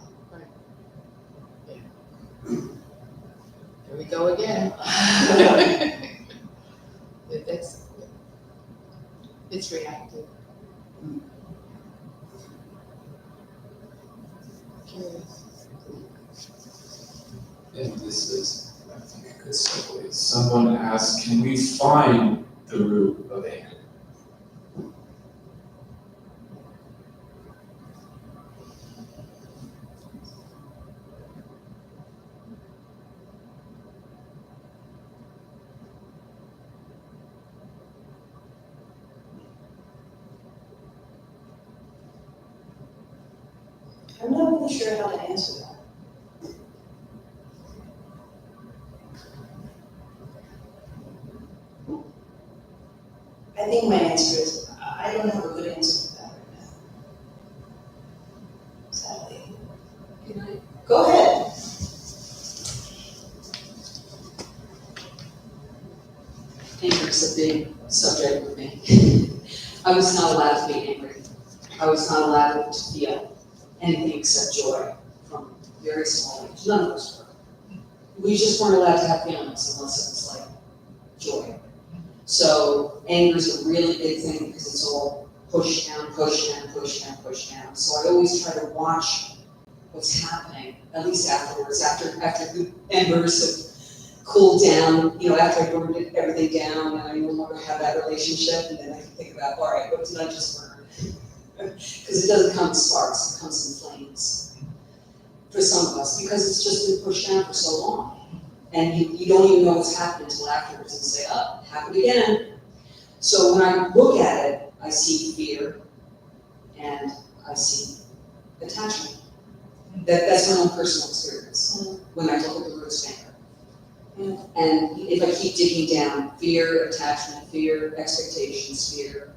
There we go again. It's reactive. Curious. And this is, I think, a good segue. Someone asked, can we find the root of anger? I'm not really sure how to answer that. I think my answer is, I don't have a good answer for that right now. Sadly. Can I? Go ahead. Anger is a big subject with me. I was not allowed to be angry. I was not allowed to feel anything except joy from very small age. None of us were. We just weren't allowed to have feelings unless it was like joy. So anger is a really big thing because it's all push down, push down, push down, push down. So I always try to watch what's happening, at least afterwards, after the embers have cooled down, you know, after I burned everything down and I no longer have that relationship, and then I can think about, all right, what did I just learn? Because it doesn't come in sparks, it comes in flames. For some of us, because it's just been pushed down for so long. And you don't even know what's happened until afterwards and say, oh, it happened again. So when I look at it, I see fear and I see attachment. That's my own personal experience when I look at the roots of anger. And if I keep digging down, fear, attachment, fear, expectations, fear.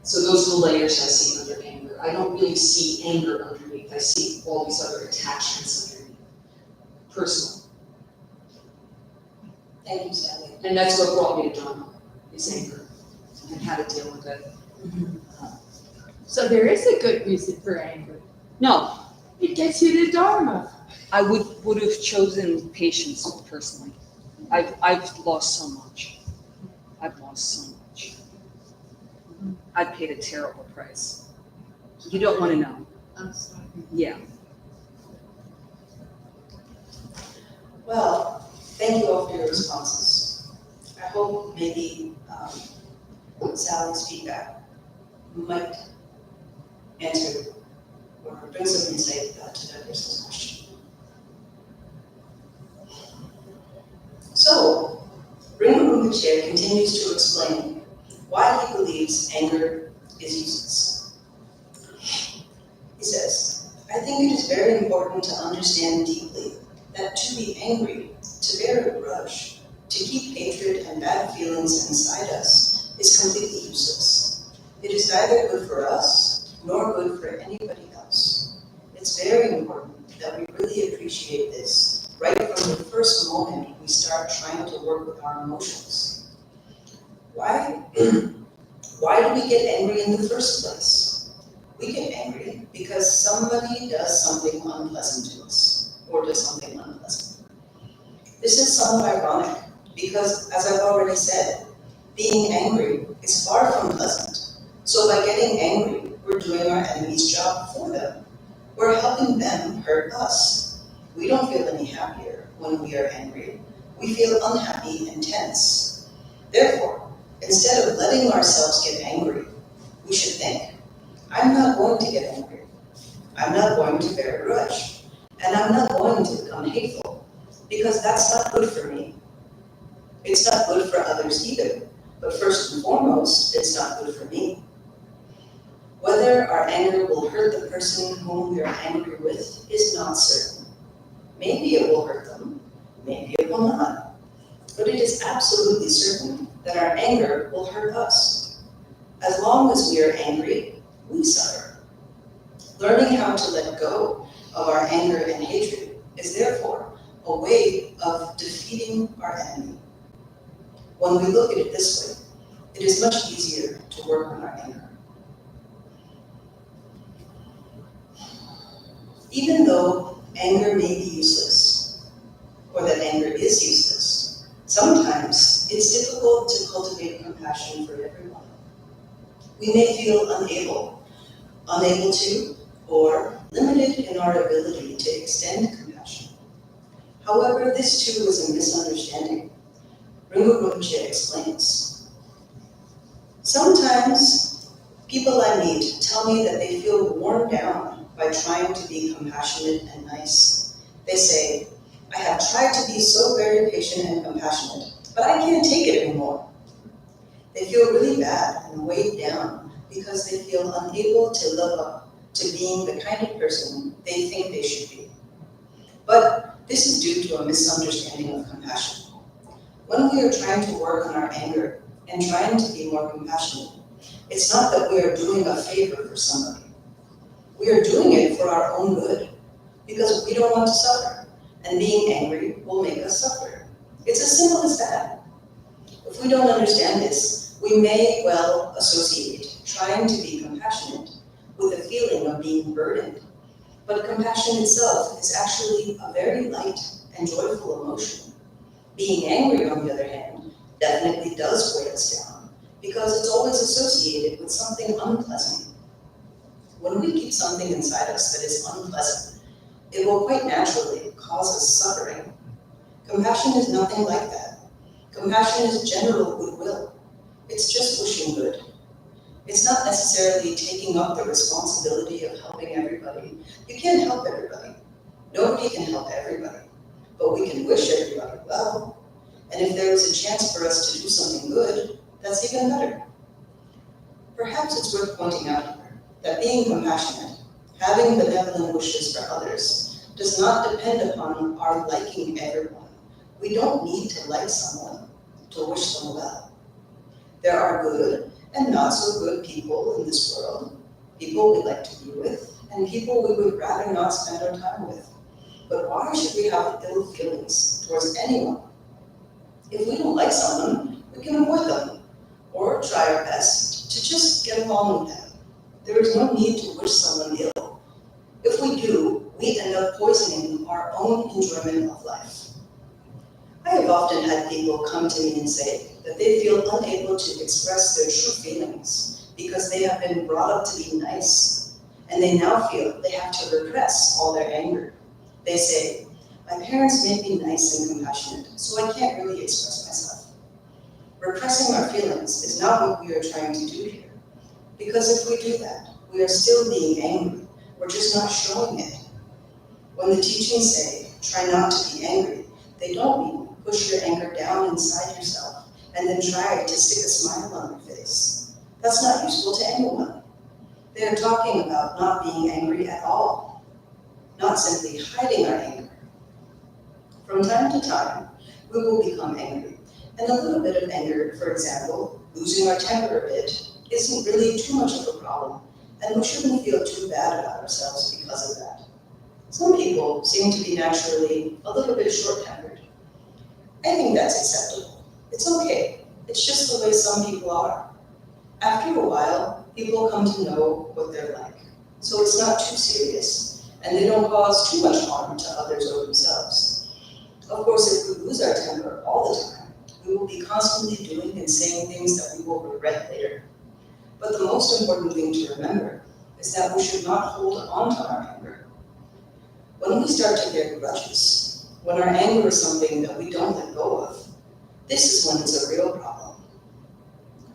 So those are the layers I see under anger. I don't really see anger underneath. I see all these other attachments underneath. Personal. Thank you, Sally. And that's what brought me to Dharma, is anger, and how to deal with it. So there is a good reason for anger. No, It gets you to Dharma. I would have chosen patience personally. I've lost so much. I've lost so much. I paid a terrible price. You don't want to know. I'm sorry. Yeah. Well, thank you all for your responses. I hope maybe Sally's feedback might answer or bring some insight to that person's question. So, Rinpoche continues to explain why he believes anger is useless. He says, I think it is very important to understand deeply that to be angry, to bear a grudge, to keep hatred and bad feelings inside us is completely useless. It is neither good for us nor good for anybody else. It's very important that we really appreciate this right from the first moment we start trying to work with our emotions. Why? Why do we get angry in the first place? We get angry because somebody does something unpleasant to us, or does something unpleasant. This is somewhat ironic because, as I've already said, being angry is far from pleasant. So by getting angry, we're doing our enemy's job for them. We're helping them hurt us. We don't feel any happier when we are angry. We feel unhappy and tense. Therefore, instead of letting ourselves get angry, we should think, I'm not going to get angry. I'm not going to bear a grudge. And I'm not going to become hateful, because that's not good for me. It's not good for others either, but first and foremost, it's not good for me. Whether our anger will hurt the person whom we are angry with is not certain. Maybe it will hurt them, maybe it will not. But it is absolutely certain that our anger will hurt us. As long as we are angry, we suffer. Learning how to let go of our anger and hatred is therefore a way of defeating our enemy. When we look at it this way, it is much easier to work on our anger. Even though anger may be useless, or that anger is useless, sometimes it's difficult to cultivate compassion for everyone. We may feel unable to, or limited in our ability to extend compassion. However, this too is a misunderstanding. Rinpoche explains. Sometimes people I meet tell me that they feel worn down by trying to be compassionate and nice. They say, I have tried to be so very patient and compassionate, but I can't take it anymore. They feel really bad and weighed down because they feel unable to live up to being the kind of person they think they should be. But this is due to a misunderstanding of compassion. When we are trying to work on our anger and trying to be more compassionate, it's not that we are doing a favor for somebody. We are doing it for our own good, because we don't want to suffer, and being angry will make us suffer. It's as simple as that. If we don't understand this, we may well associate trying to be compassionate with a feeling of being burdened. But compassion itself is actually a very light and joyful emotion. Being angry, on the other hand, definitely does weigh us down, because it's always associated with something unpleasant. When we keep something inside us that is unpleasant, it will quite naturally cause us suffering. Compassion is nothing like that. Compassion is general goodwill. It's just wishing good. It's not necessarily taking up the responsibility of helping everybody. You can't help everybody. Nobody can help everybody. But we can wish everybody well. And if there is a chance for us to do something good, that's even better. Perhaps it's worth pointing out here that being compassionate, having benevolent wishes for others, does not depend upon our liking everyone. We don't need to like someone to wish them well. There are good and not so good people in this world, people we like to be with, and people we would rather not spend our time with. But why should we have ill feelings towards anyone? If we don't like someone, we can avoid them, or try our best to just get along with them. There is no need to wish someone ill. If we do, we end up poisoning our own enjoyment of life. I have often had people come to me and say that they feel unable to express their true feelings because they have been brought up to be nice, and they now feel they have to repress all their anger. They say, my parents made me nice and compassionate, so I can't really express myself. Repressing our feelings is not what we are trying to do here, because if we do that, we are still being angry, we're just not showing it. When the teachings say, try not to be angry, they don't mean push your anger down inside yourself and then try to stick a smile on your face. That's not useful to anyone. They are talking about not being angry at all, not simply hiding our anger. From time to time, we will become angry, and a little bit of anger, for example, losing our temper a bit, isn't really too much of a problem, and we shouldn't feel too bad about ourselves because of that. Some people seem to be naturally a little bit short-tempered. I think that's acceptable. It's okay. It's just the way some people are. After a while, people come to know what they're like. So it's not too serious, and they don't cause too much harm to others or themselves. Of course, if we lose our temper all the time, we will be constantly doing and saying things that we will regret later. But the most important thing to remember is that we should not hold on to our anger. When we start to bear grudges, when our anger is something that we don't let go of, this is when it's a real problem.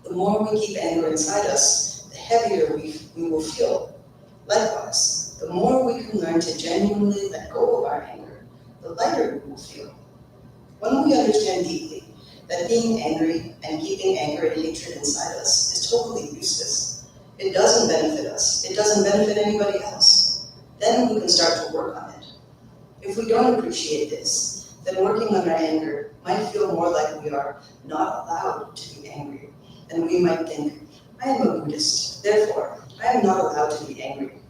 The more we keep anger inside us, the heavier we will feel. Likewise, the more we can learn to genuinely let go of our anger, the lighter we will feel. When we understand deeply that being angry and keeping anger and hatred inside us is totally useless, it doesn't benefit us, it doesn't benefit anybody else, then we can start to work on it. If we don't appreciate this, then working on our anger might feel more like we are not allowed to be angry. And we might think, I am a Buddhist, therefore I am not allowed to be angry.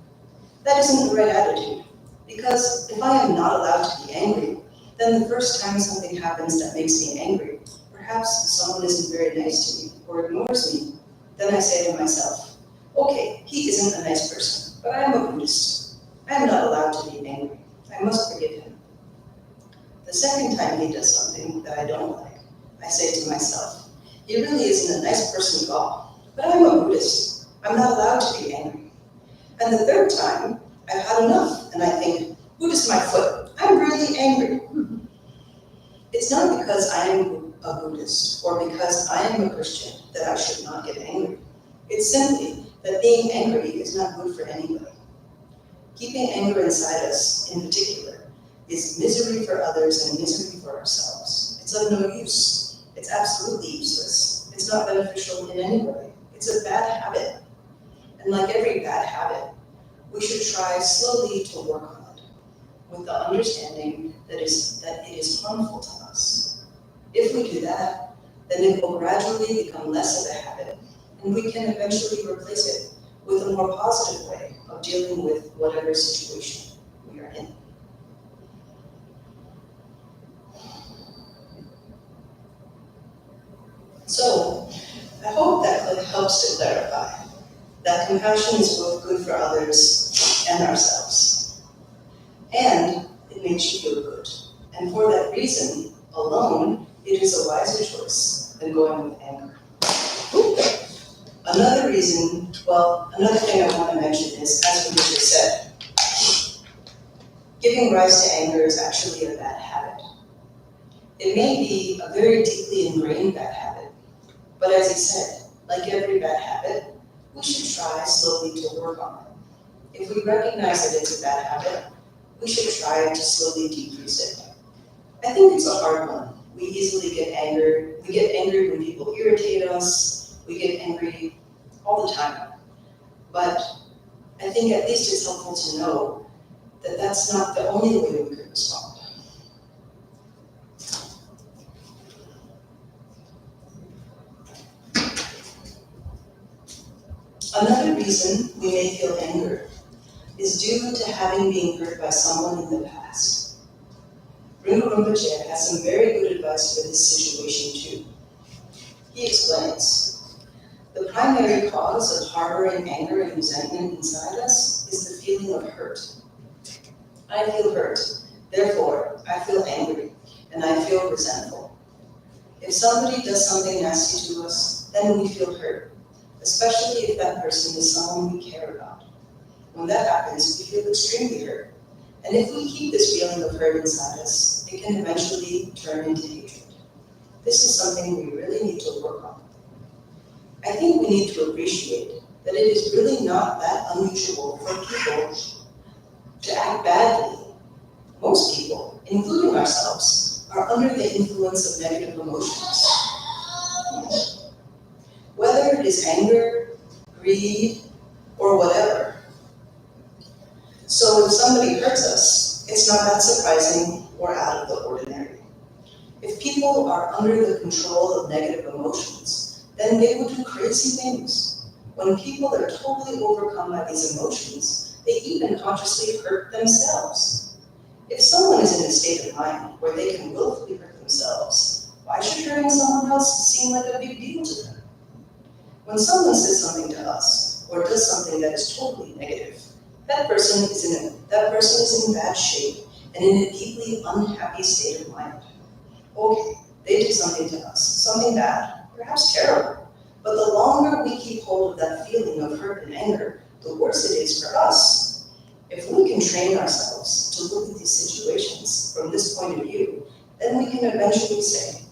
That isn't the right attitude, because if I am not allowed to be angry, then the first time something happens that makes me angry, perhaps someone isn't very nice to me or ignores me, then I say to myself, okay, he isn't a nice person, but I am a Buddhist. I am not allowed to be angry. I must forgive him. The second time he does something that I don't like, I say to myself, he really isn't a nice person at all, but I'm a Buddhist. I'm not allowed to be angry. And the third time, I've had enough, and I think, Buddhist my foot, I'm really angry. It's not because I am a Buddhist or because I am a Christian that I should not get angry. It's simply that being angry is not good for anybody. Keeping anger inside us, in particular, is misery for others and misery for ourselves. It's of no use. It's absolutely useless. It's not beneficial in any way. It's a bad habit. And like every bad habit, we should try slowly to work on it, with the understanding that it is harmful to us. If we do that, then it will gradually become less of a habit, and we can eventually replace it with a more positive way of dealing with whatever situation we are in. So, I hope that helps to clarify that compassion is both good for others and ourselves. And it makes you feel good. And for that reason alone, it is a wiser choice than going with anger. Another thing I want to mention is, as we just said, giving rise to anger is actually a bad habit. It may be a very deeply ingrained bad habit, but as he said, like every bad habit, we should try slowly to work on it. If we recognize that it's a bad habit, we should try to slowly decrease it. I think it's a hard one. We easily get angry. We get angry when people irritate us. We get angry all the time. But I think at least it's helpful to know that that's not the only way we could respond. Another reason we may feel anger is due to having been hurt by someone in the past. Rinpoche has some very good advice for this situation too. He explains, the primary cause of harboring anger and resentment inside us is the feeling of hurt. I feel hurt, therefore I feel angry, and I feel resentful. If somebody does something nasty to us, then we feel hurt, especially if that person is someone we care about. When that happens, we feel extremely hurt. And if we keep this feeling of hurt inside us, it can eventually turn into hatred. This is something we really need to work on. I think we need to appreciate that it is really not that unusual for people to act badly. Most people, including ourselves, are under the influence of negative emotions. Whether it is anger, greed, or whatever. So if somebody hurts us, it's not that surprising or out of the ordinary. If people are under the control of negative emotions, then they will do crazy things. When people are totally overcome by these emotions, they even consciously hurt themselves. If someone is in a state of mind where they can willfully hurt themselves, why should hurting someone else seem like a big deal to them? When someone says something to us, or does something that is totally negative, that person is in bad shape and in a deeply unhappy state of mind. Okay, they did something to us, something bad, perhaps terrible, but the longer we keep hold of that feeling of hurt and anger, the worse it is for us. If we can train ourselves to look at these situations from this point of view, then we can eventually say,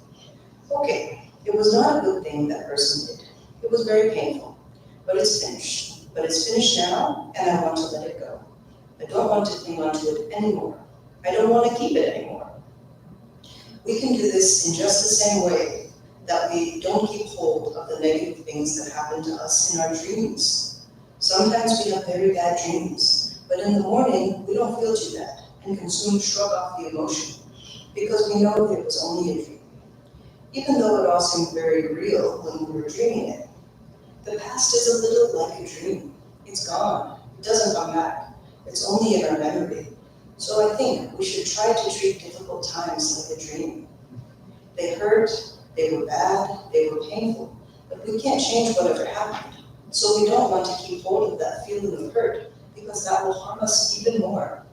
okay, it was not a good thing that person did. It was very painful, but it's finished. But it's finished now, and I want to let it go. I don't want to cling on to it anymore. I don't want to keep it anymore. We can do this in just the same way that we don't keep hold of the negative things that happen to us in our dreams. Sometimes we have very bad dreams, but in the morning, we don't feel too bad and can soon shrug off the emotion because we know it was only a dream. Even though it all seemed very real when we were dreaming it, the past is a little like a dream. It's gone. It doesn't come back. It's only in our memory. So I think we should try to treat difficult times like a dream. They hurt, they were bad, they were painful, but we can't change whatever happened. So we don't want to keep hold of that feeling of hurt because that will harm us even more.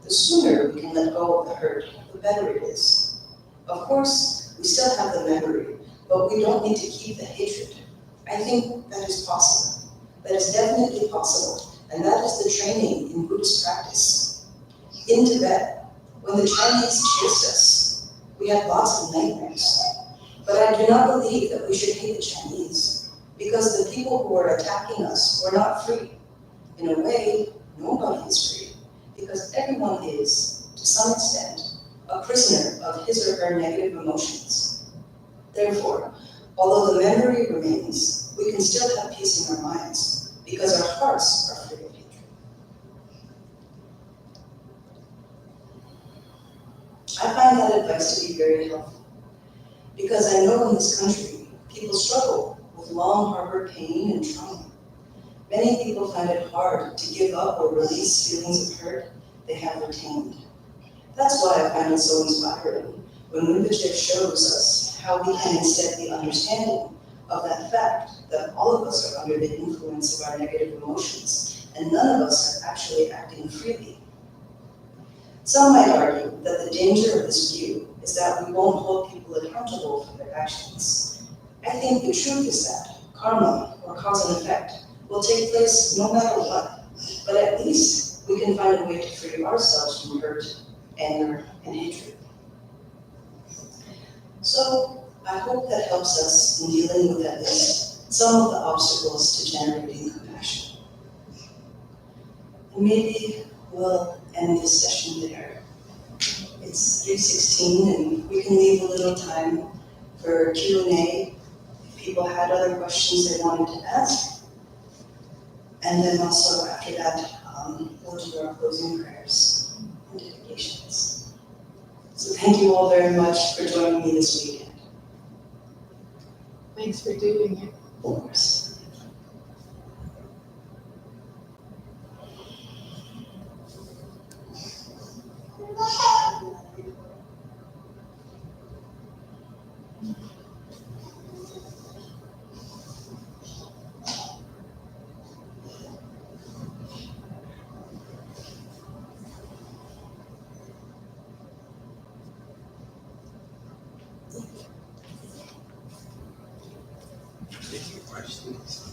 The sooner we can let go of the hurt, the better it is. Of course, we still have the memory, but we don't need to keep the hatred. I think that is possible. That is definitely possible, and that is the training in Buddhist practice. In Tibet, when the Chinese chased us, we had lots of nightmares. But I do not believe that we should hate the Chinese, because the people who were attacking us were not free. In a way, nobody is free, because everyone is, to some extent, a prisoner of his or her negative emotions. Therefore, although the memory remains, we can still have peace in our minds, because our hearts are free of hatred. I find that advice to be very helpful, because I know in this country, people struggle with long harbored pain and trauma. Many people find it hard to give up or release feelings of hurt they have retained. That's why I find it so inspiring when Rinpoche shows us how we can instead be understanding of that fact that all of us are under the influence of our negative emotions, and none of us are actually acting freely. Some might argue that the danger of this view is that we won't hold people accountable for their actions. I think the truth is that karma, or cause and effect, will take place no matter what, but at least we can find a way to free ourselves from hurt, anger, and hatred. So I hope that helps us in dealing with at least some of the obstacles to generating compassion. And maybe we'll end this session there. It's 3:16 and we can leave a little time for Q&A if people had other questions they wanted to ask. And then also after that, we'll do our closing prayers and dedications. So thank you all very much for joining me this weekend. Thanks for doing it. Of course.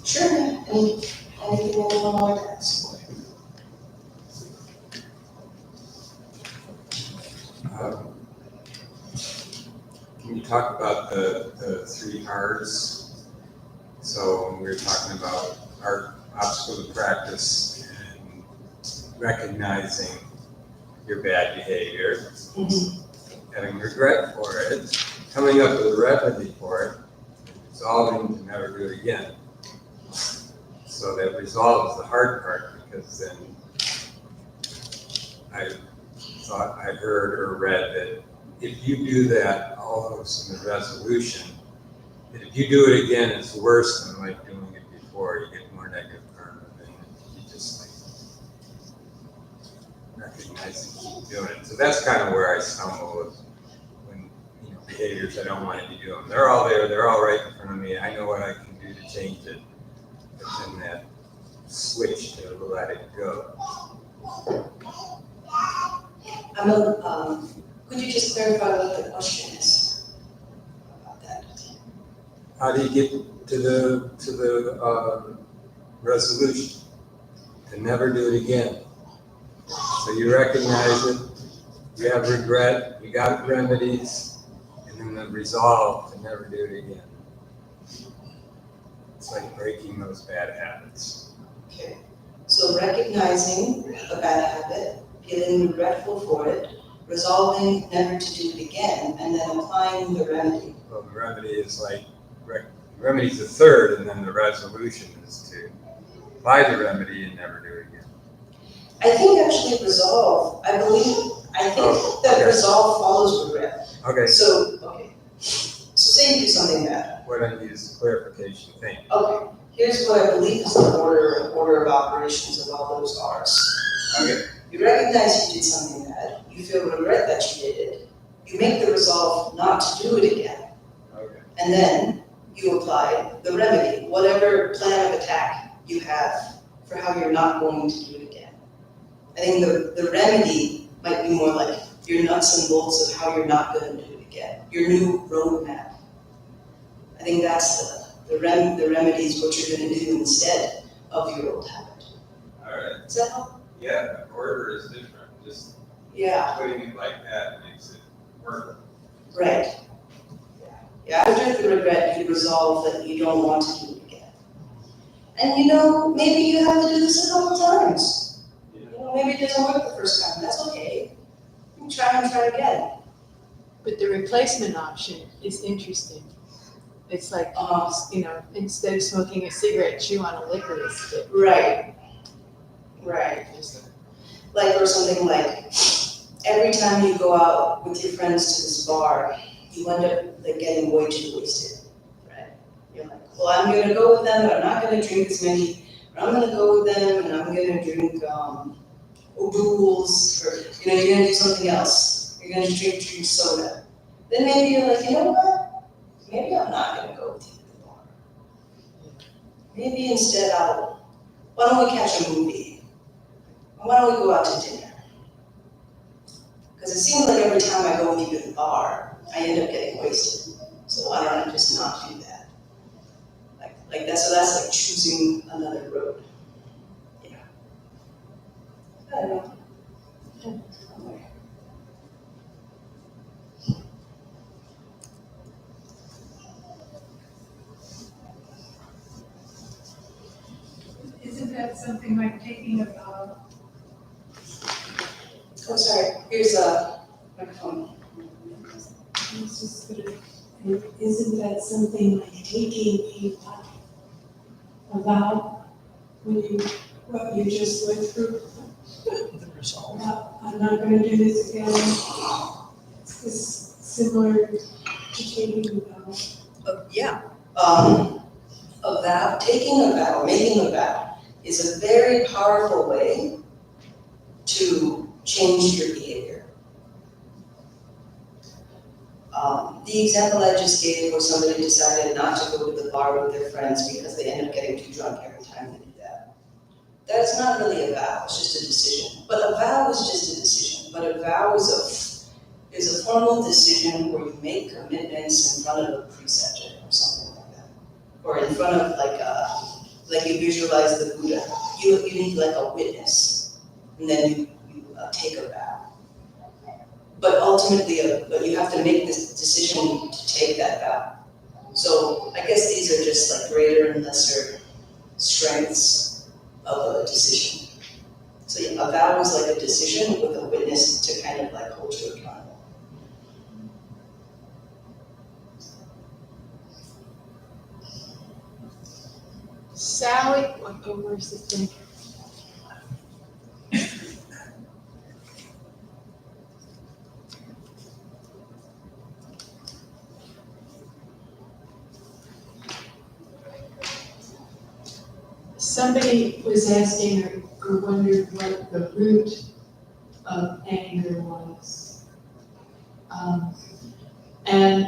Sure, yeah, anything anyone would like to ask. Can you talk about the three R's? So when we were talking about our obstacle to practice and recognizing your bad behavior, having regret for it, coming up with a remedy for it, resolving to never do it again. So that resolve is the hard part, because then I thought I heard or read that if you do that, almost in the resolution, that if you do it again, it's worse than like doing it before. You get more negative karma, and you just like recognize and keep doing it. So that's kind of where I stumble with when, behaviors I don't want to be doing. They're all there, they're all right in front of me. I know what I can do to change it, but then that switch to let it go. Could you just clarify what the question is about that? How do you get to the resolution to never do it again? So you recognize it, you have regret, you got remedies, and then the resolve to never do it again. It's like breaking those bad habits. Okay, so recognizing a bad habit, feeling regretful for it, resolving never to do it again, and then applying the remedy. Well, the remedy is like, the remedy is the third, and then the resolution is to apply the remedy and never do it again. I think actually resolve, I think that resolve follows regret. Okay. So say you do something bad. What I need is clarification, thank you. Okay, here's what I believe is the order of operations of all those R's. Okay. You recognize you did something bad, you feel regret that you did it, you make the resolve not to do it again. Okay. And then you apply the remedy, whatever plan of attack you have for how you're not going to do it again. I think the remedy might be more like your nuts and bolts of how you're not going to do it again, your new roadmap. I think that's the remedy is what you're going to do instead of your old habit. All right. Does that help? Yeah, the order is different. Just Yeah, putting it like that makes it work. right. Yeah, after the regret, you resolve that you don't want to do it again. And maybe you have to do this a couple times. Maybe it doesn't work the first time, that's okay. You can try and try again. But the replacement option is interesting. It's like, instead of smoking a cigarette, chew on a licorice stick. Right. Like, or something like, every time you go out with your friends to this bar, you end up like getting way too wasted, right? You're like, well, I'm gonna go with them, but I'm not gonna drink as many. But I'm gonna go with them, and I'm gonna drink O'Doul's, or you're gonna do something else. You're gonna drink soda. Then maybe you're like, you know what? Maybe I'm not gonna go with you to the bar. Maybe instead why don't we catch a movie? Why don't we go out to dinner? Because it seems like every time I go with you to the bar, I end up getting wasted. So why don't I just not do that? So that's like choosing another road. Yeah. I don't know. Isn't that something like taking a vow? Oh, sorry, here's a microphone. Isn't that something like taking a vow when what you just went through? The resolve. I'm not gonna do this again. It's just similar to taking a vow. Yeah. A vow, taking a vow, making a vow is a very powerful way to change your behavior. The example I just gave where somebody decided not to go to the bar with their friends because they end up getting too drunk every time they do that. That's not really a vow, it's just a decision. But a vow is just a decision. But a vow is a formal decision where you make commitments in front of a preceptor or something like that. or in front of like you visualize the Buddha, you need like a witness, and then you take a vow. But ultimately, but you have to make this decision to take that vow. So I guess these are just like greater and lesser strengths of a decision. So yeah, a vow is like a decision with a witness to kind of like hold you accountable. Sally, where's the thing? Somebody was asking or wondered what the root of anger was. And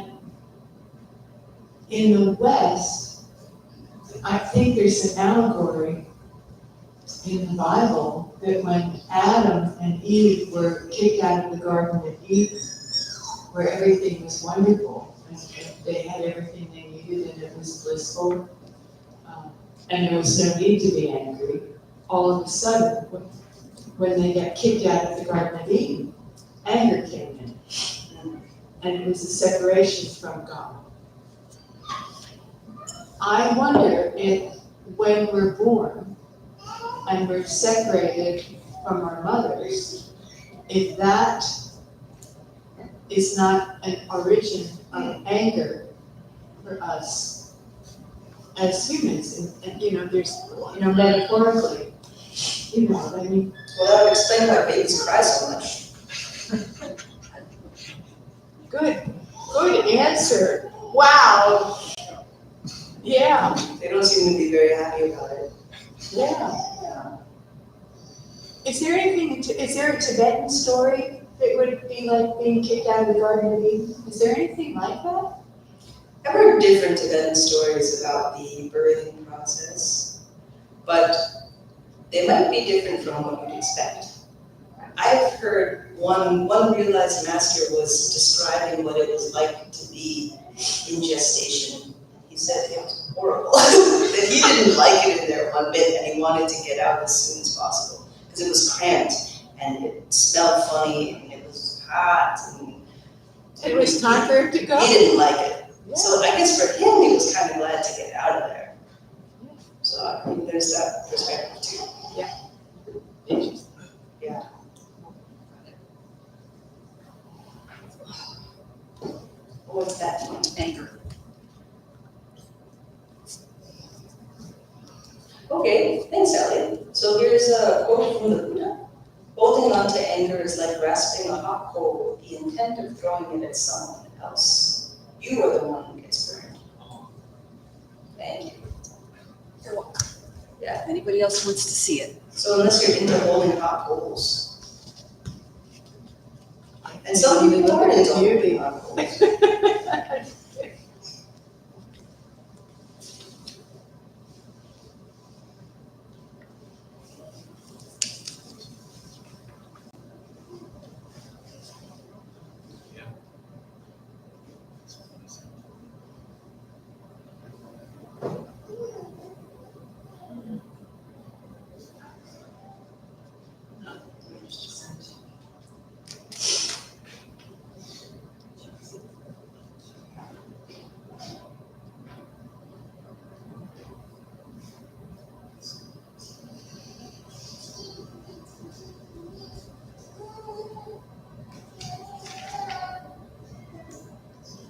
in the West, I think there's an allegory in the Bible that when Adam and Eve were kicked out of the Garden of Eden, where everything was wonderful, and they had everything they needed and it was blissful, and there was no need to be angry, all of a sudden, when they got kicked out of the Garden of Eden, anger came in. And it was a separation from God. I wonder if when we're born and we're separated from our mothers, if that is not an origin of anger for us as humans. And you know, there's, you know, metaphorically, you know what I mean? Well, that would explain why babies cry so much. Good answer. Wow. Yeah, They don't seem to be very happy about it. yeah. Is there a Tibetan story that would be like being kicked out of the Garden of Eden? Is there anything like that? I've heard different Tibetan stories about the birthing process, but they might be different from what you'd expect. I've heard one realized master was describing what it was like to be in gestation. He said it was horrible, that he didn't like it in there one bit and he wanted to get out as soon as possible because it was cramped and it smelled funny and it was hot and It was time for him to go? he didn't like it. Yeah. So I guess for him, he was kind of glad to get out of there. So I mean, there's that perspective too. Interesting. Yeah. What's that one? Anger. Okay, thanks, Elliot. So here's a quote from the Buddha. Holding on to anger is like grasping a hot coal with the intent of throwing it at someone else. You are the one who gets burned. Thank you. You're welcome. Yeah. Anybody else wants to see it? So unless you're into holding hot coals. And some people are into holding hot coals.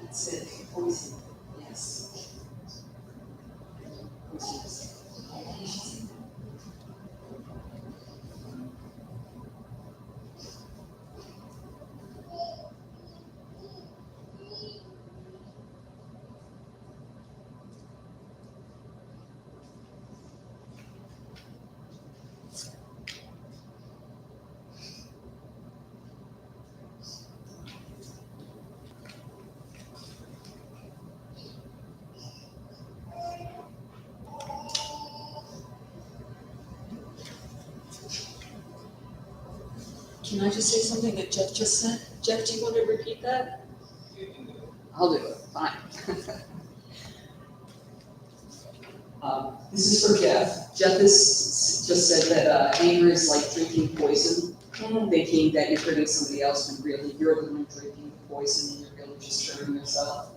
That's it. Poison. Yes. Poisonous. Can I just say something that Jeff just said? Jeff, do you want to repeat that? I'll do it, fine. This is for Jeff. Jeff has just said that anger is like drinking poison, thinking that you're hurting somebody else when really you're the one drinking the poison and you're really just hurting yourself.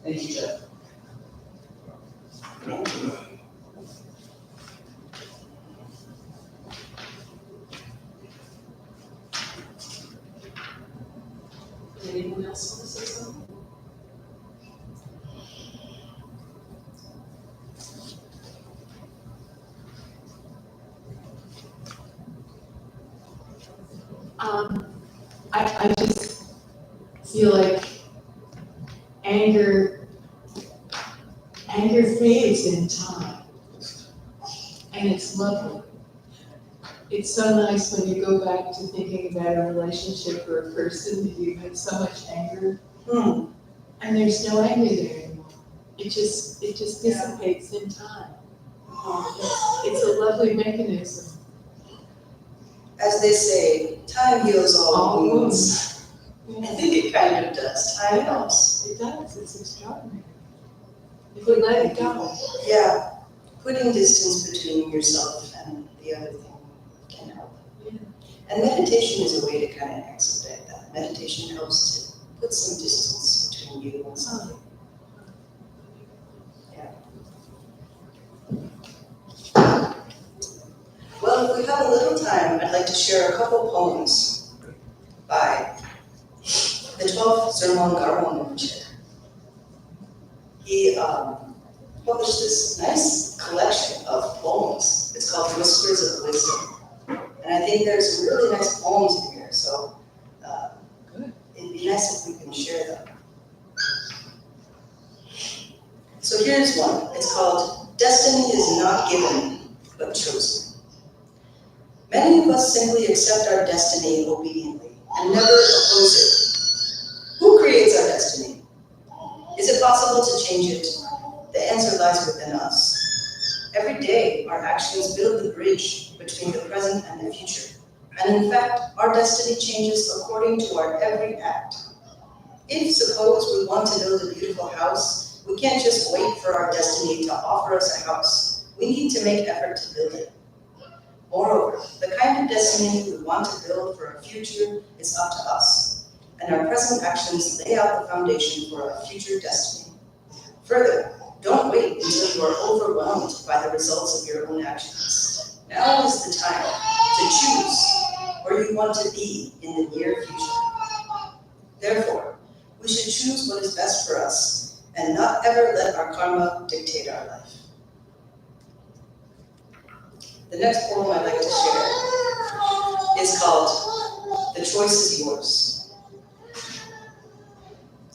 Thank you, Jeff. Anyone else want to say something? I just feel like anger fades in time. And it's lovely. It's so nice when you go back to thinking about a relationship or a person that you had so much anger. And there's no anger there anymore. It just dissipates in time. It's a lovely mechanism. As they say, time heals all wounds. Yeah. I think it kind of does. Time helps. It does, it's extraordinary. If we let it go. Yeah, putting distance between yourself and the other thing can help. Yeah. And meditation is a way to kind of expedite that. Meditation helps to put some distance between you and something. Well, if we have a little time, I'd like to share a couple poems by the 12th Zermon Garwon Rinpoche. He published this nice collection of poems. It's called Whispers of Wisdom. And I think there's some really nice poems in here, so it'd be nice if we can share them. So here's one. It's called Destiny is Not Given, but Chosen. Many of us simply accept our destiny obediently and never oppose it. Who creates our destiny? Is it possible to change it? The answer lies within us. Every day, our actions build the bridge between the present and the future. And in fact, our destiny changes according to our every act. If, suppose, we want to build a beautiful house, we can't just wait for our destiny to offer us a house. We need to make effort to build it. Moreover, the kind of destiny we want to build for our future is up to us, and our present actions lay out the foundation for our future destiny. Further, don't wait until you are overwhelmed by the results of your own actions. Now is the time to choose where you want to be in the near future. Therefore, we should choose what is best for us and not ever let our karma dictate our life. The next poem I'd like to share is called The Choice is Yours.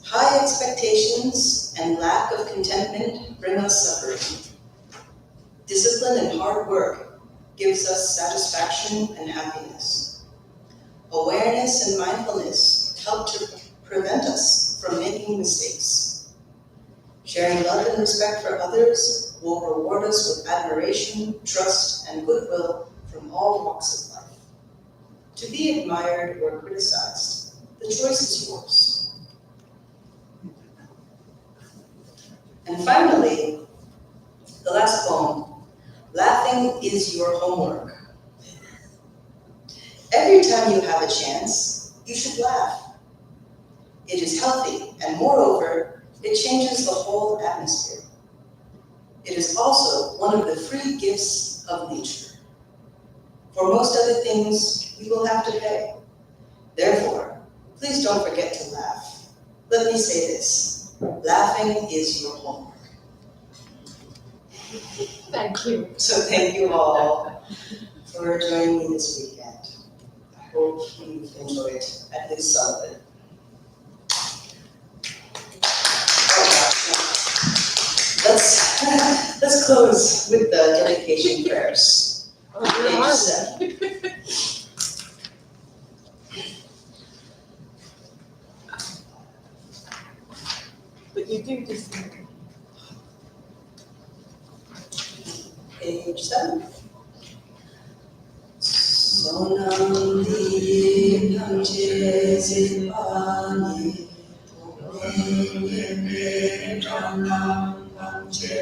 High expectations and lack of contentment bring us suffering. Discipline and hard work gives us satisfaction and happiness. Awareness and mindfulness help to prevent us from making mistakes. Sharing love and respect for others will reward us with admiration, trust, and goodwill from all walks of life. To be admired or criticized, the choice is yours. And finally, the last poem, Laughing is Your Homework. Every time you have a chance, you should laugh. It is healthy, and moreover, it changes the whole atmosphere. It is also one of the free gifts of nature. For most other things, we will have to pay. Therefore, please don't forget to laugh. Let me say this, laughing is your homework. Thank you. So thank you all for joining me this weekend. I hope you've enjoyed at least some of it. Let's close with the dedication prayers. Page 7. But you do just. Page 7. Sonam di namche zipani, Om Yeme Janam Namche